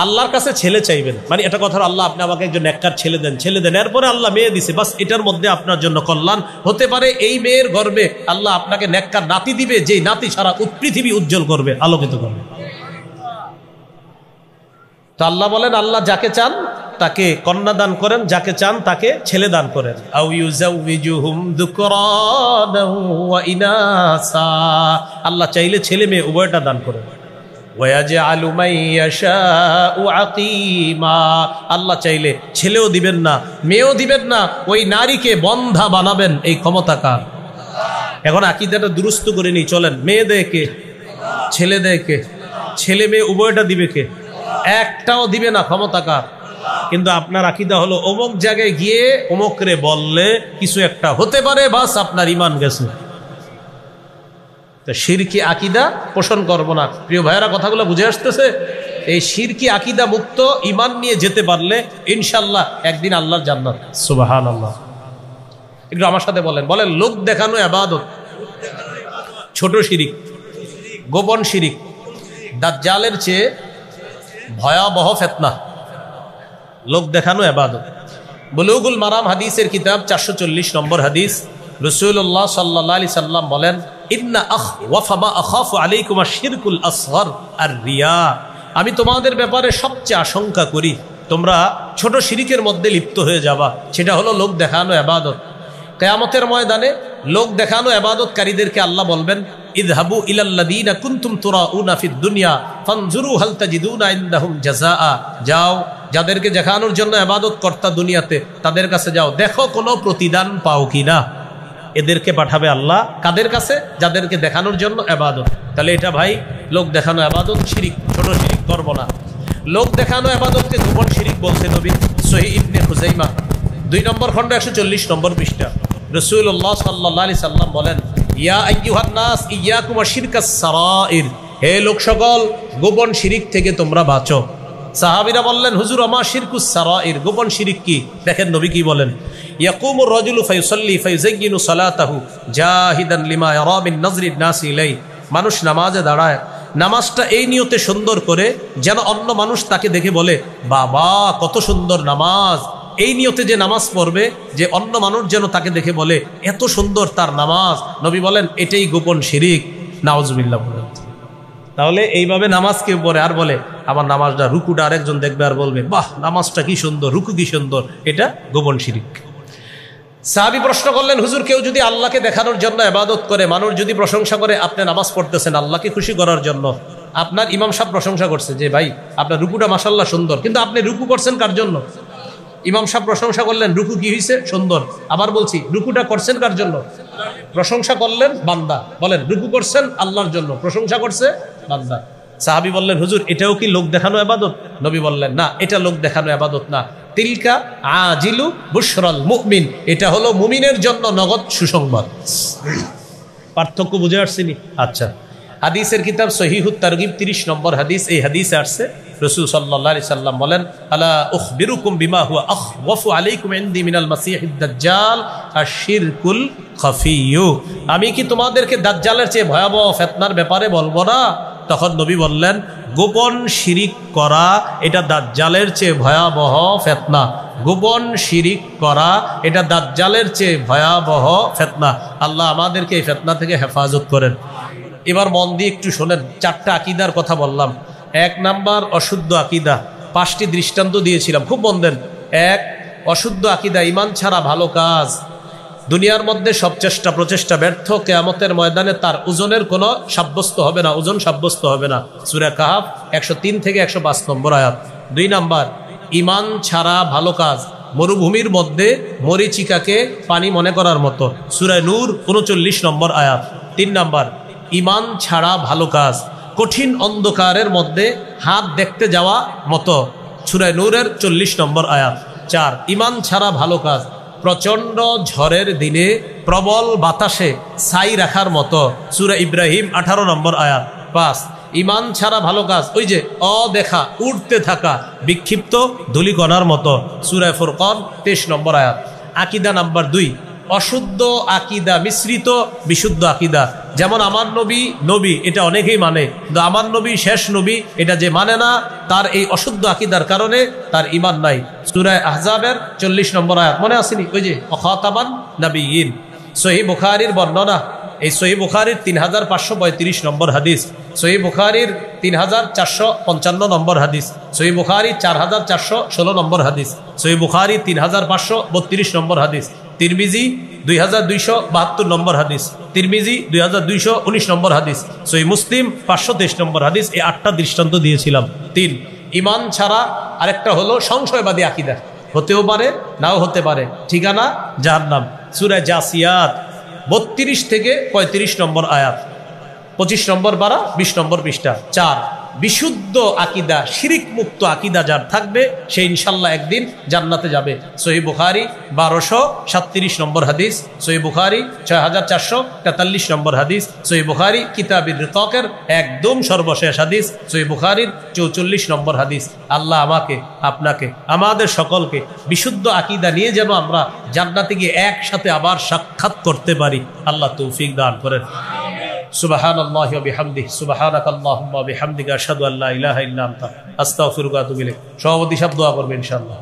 আল্লাহর কাছে ছেলে চাইবেন, মানে এটা কথা, আল্লাহ আপনি আমাকে একজন নেককার ছেলে দেন, এরপরে আল্লাহ মেয়ে দিছে, বাস এটার মধ্যে আপনার জন্য কল্যাণ হতে পারে। এই মেয়ের গর্ভে আল্লাহ আপনাকে নেককার নাতি দিবে, যেই নাতি সারা পৃথিবী উজ্জ্বল করবে, আলোকিত করবে। তো আল্লাহ বলেন, আল্লাহ যাকে চান তাকে কন্যা দান করেন, যাকে চান তাকে ছেলে দান করেন। আও ইউজাউযুহুম যুকরানাও ওয়া ইনাসা, আল্লাহ চাইলে ছেলে মেয়ে উভয়টা দান করেন। ওয়াজআলু মান ইয়াশাউ আকিমা, আল্লাহ চাইলে ছেলেও দিবেন না মেয়েও দিবেন না, ওই নারীকে বন্ধা বানাবেন, এই ক্ষমতা কার? এখন আকীদাটা দুরুস্ত করে নিই, চলেন। মেয়ে দেয় কে? ছেলে দেয় কে? ছেলে মেয়ে উভয়টা দিবে কে? একটাও দিবে না, ক্ষমতা কার? কিন্তু আপনার আকীদা হলো অমুক জায়গায় গিয়ে অমুকরে বললে কিছু একটা হতে পারে, বাস আপনার ঈমান গেছে। তো শিরকি আকীদা পোষণ করব না। প্রিয় ভাইয়েরা, কথাগুলো বুঝে আসতেছে? এই শিরকি আকীদা মুক্ত ঈমান নিয়ে যেতে পারলে ইনশাআল্লাহ একদিন আল্লাহর জান্নাত। সুবহানাল্লাহ। একটু আমার সাথে বলেন লোক দেখানো ইবাদত, ছোট শিরিক, গোপন শিরিক, দাজ্জালের চেয়ে ভয়াবহ ফিতনা লোক দেখানো ইবাদত। বুলুগুল মারাম হাদিসের কিতাব 440 নম্বর হাদিস, রাসূলুল্লাহ সাল্লাল্লাহু আলাইহি সাল্লাম বলেন, ইন্না আখওয়াফা মা আখাফু আলাইকুম আশ-শিরকুল আসগর আর-রিয়া, আমি তোমাদের ব্যাপারে সবচেয়ে আশঙ্কা করি তোমরা ছোট শিরিকের মধ্যে লিপ্ত হয়ে যাবা, সেটা হলো লোক দেখানো ইবাদত। কিয়ামতের ময়দানে লোক দেখানো ইবাদতকারীদেরকে আল্লাহ বলবেন, ইযহাবু ইলাল্লাযীনা কুনতুম তুরাউনা ফিদ দুনিয়া ফানজুরু হাল তাজিদুনা ইনদাহুম জাযাআ, যাও যাদেরকে দেখানোর জন্য ইবাদত করতা দুনিয়াতে, তাদের কাছে যাও, দেখো কোনো প্রতিদান পাও কিনা। এদেরকে পাঠাবে আল্লাহ কাদের কাছে? যাদেরকে দেখানোর জন্য ইবাদত। তাহলে এটা ভাই লোক দেখানো ইবাদত, শিরিক, ছোট শিরিক করব না। লোক দেখানো ইবাদতকে গোপন শিরিক বলছে নবী। সহিহ ইবনে খুজাইমা 2 নম্বর খণ্ড 140 নম্বর পৃষ্ঠা, রাসূলুল্লাহ সাল্লাল্লাহু আলাইহি সাল্লাম বলেন, ইয়া আইয়ুহান নাস ইয়াকুম আশ-শিরকাস সারাইর, হে লোক সকল, গোপন শিরিক থেকে তোমরা বাঁচো। সাহাবীরা বললেন, হুজুর আমা শিরকুস সারাইর, গোপন শিরিক কি? দেখেন নবী কি বলেন, ইয়াকুমুর রাজুলু ফায়ুসাল্লি ফায়ুযায়্যিনু সালাতাহু জাহিদান লিমা ইয়ারা মিন নাজরিন নাস ইলাই, মানুষ নামাজে দাঁড়ায়, নামাজটা এই নিয়তে সুন্দর করে যেন অন্য মানুষ তাকে দেখে বলে, বাবা কত সুন্দর নামাজ। এই নিয়তে যে নামাজ পড়বে, যে অন্য মানুষ যেন তাকে দেখে বলে এত সুন্দর তার নামাজ। নবী বলেন এটাই গোপন শিরিক। নাউজুবিল্লাহ। তাহলে এইভাবে নামাজ কেউ পড়ে আর বলে আমার নামাজটা, রুকুটা আরেকজন দেখবে আর বলবে বাহ নামাজটা কি সুন্দর, রুকু কি সুন্দর, এটা গোপন শিরিক। সাহাবী প্রশ্ন করলেন, হুজুর কেউ যদি আল্লাহকে দেখানোর জন্য ইবাদত করে, মানুষ যদি প্রশংসা করে আপনি নামাজ পড়তেছেন আল্লাহকে খুশি করার জন্য, আপনার ইমাম সাহেব প্রশংসা করছে যে ভাই আপনার রুকুটা মাশাআল্লাহ সুন্দর, কিন্তু আপনি রুকু করছেন কার জন্য? ইমাম সাহেব প্রশংসা করলেন, রুকু কি হয়েছে? সুন্দর। আবার বলছি, রুকুটা করছেন কার জন্য? প্রশংসা করলেন বান্দা, বলেন রুকু করছেন আল্লাহর জন্য, প্রশংসা করছে বান্দা। সাহাবী বললেন, হুজুর এটাও কি লোক দেখানো ইবাদত? নবী বললেন, না, এটা লোক দেখানো ইবাদত না। তিলকা আজিলু বুশরাল মুমিন, এটা হলো মুমিনের জন্য নগদ সুসংবাদ। পার্থক্য বুঝে আসছেনি? আচ্ছা, হাদিসের কিতাব সহিহুত তারগিব 30 নম্বর হাদিস, এই হাদিসে আসছে রাসূল সাল্লাল্লাহু আলাইহি সাল্লাম বলেন, আলা উখবিরুকুম বিমা হুয়া আখওয়াফু আলাইকুম ইনদি মিনাল মাসিহিদ দাজ্জাল আশ-শিরকুল খাফিয়্যু, আমি কি তোমাদেরকে দাজ্জালের চেয়ে ভয়াবহ ফিতনার ব্যাপারে বলবো না? তখন নবী বললেন, গোপন শিরিক করা এটা দাজ্জালের চেয়ে ভয়াবহ ফিতনা। গোপন শিরিক করা এটা দাজ্জালের চেয়ে ভয়াবহ ফিতনা। আল্লাহ আমাদেরকে এই ফিতনা থেকে হেফাজত করেন। এবার মন দিয়ে একটু শোনেন, 4টা আকীদার কথা বললাম। 1 নাম্বার অশুদ্ধ আকীদা, 5টি দৃষ্টান্ত দিয়েছিলাম, খুব মন দেন। 1, অশুদ্ধ আকীদা, ঈমান ছাড়া ভালো কাজ, দুনিয়ার মধ্যে সব চেষ্টা প্রচেষ্টা ব্যর্থ, কিয়ামতের ময়দানে তার ওজনের কোনো সাব্যস্ত হবে না, ওজন সাব্যস্ত হবে না। সূরা কাহাফ 103 থেকে 105 নম্বর আয়াত। 2 নাম্বার, ঈমান ছাড়া ভালো কাজ, মরুভূমির মধ্যে মরিচিকাকে পানি মনে করার মতো, সূরা নূর 39 নম্বর আয়াত। 3 নাম্বার, ঈমান ছাড়া ভালো কাজ, কঠিন অন্ধকারের মধ্যে হাত দেখতে যাওয়া মতো, সূরা নূরের 40 নম্বর আয়াত। 4, ঈমান ছাড়া ভালো কাজ, প্রচণ্ড ঝড়ের দিনে প্রবল বাতাসে ছাই রাখার মতো, সূরা ইব্রাহিম 18 নম্বর আয়াত। 5, ঈমান ছাড়া ভালো কাজ, ওই যে অদেখা উড়তে থাকা বিক্ষিপ্ত ধূলিকণার মতো, সূরা ফুরকান 23 নম্বর আয়াত। আকীদা নাম্বার 2, অশুদ্ধ আকীদা মিশ্রিত বিশুদ্ধ আকীদা। যেমন আমার নবী নবী, এটা অনেকেই মানে, কিন্তু আমার নবী শেষ নবী এটা যে মানে না, তার এই অশুদ্ধ আকীদার কারণে তার ঈমান নাই। সূরা আহজাবের 40 নম্বর আয়াত মনে আসেনি? ওই যে খাতামান নবিয়্যিন, সহিহ বুখারীর বর্ণনা। এই সহিহ বুখারীর 3535 নম্বর হাদিস, সহিহ বুখারীর 3455 নম্বর হাদিস, সহিহ বুখারী 4416 নম্বর হাদিস, সহিহ বুখারী 3532 নম্বর হাদিস, তিরমিজি 2272 নম্বর হাদিস, তিরমিজি 2219 নম্বর হাদিস, সহিহ মুসলিম 523 নম্বর হাদিস। এই 8টা দৃষ্টান্ত দিয়েছিলাম। 3, ঈমান ছাড়া আরেকটা হলো সংশয়বাদী আকীদা, হতেও পারে নাও হতে পারে, ঠিকানা জাহান্নাম। সূরা জাসিয়াত 32 থেকে 35 নম্বর আয়াত, 25 নম্বর পারা, 20 নম্বর পৃষ্ঠা। 4, বিশুদ্ধ আকীদা, শিরিক মুক্ত আকীদা যার থাকবে সে ইনশাল্লাহ একদিন জান্নাতে যাবে। সহিহ বুখারী 1237 নম্বর হাদিস, সহিহ বুখারী 6443 নম্বর হাদিস, সহিহ বুখারী কিতাবুর রিকাকের একদম সর্বশেষ হাদিস, সহিহ বুখারীর 44 নম্বর হাদিস। আল্লাহ আমাকে, আপনাকে, আমাদের সকলকে বিশুদ্ধ আকীদা নিয়ে যেন আমরা জান্নাতে গিয়ে একসাথে আবার সাক্ষাৎ করতে পারি, আল্লাহ তৌফিক দান করেন। সুবহানাল্লাহি ওয়া বিহামদিহি, সুবহানাকাল্লাহুম্মা ওয়া বিহামদিকা আশহাদু আল্লা ইলাহা ইল্লা আনতা আস্তাগফিরুকা ওয়া আতুবু ইলাইক। সভাপতি সাহেব দোয়া করবেন ইনশাআল্লাহ।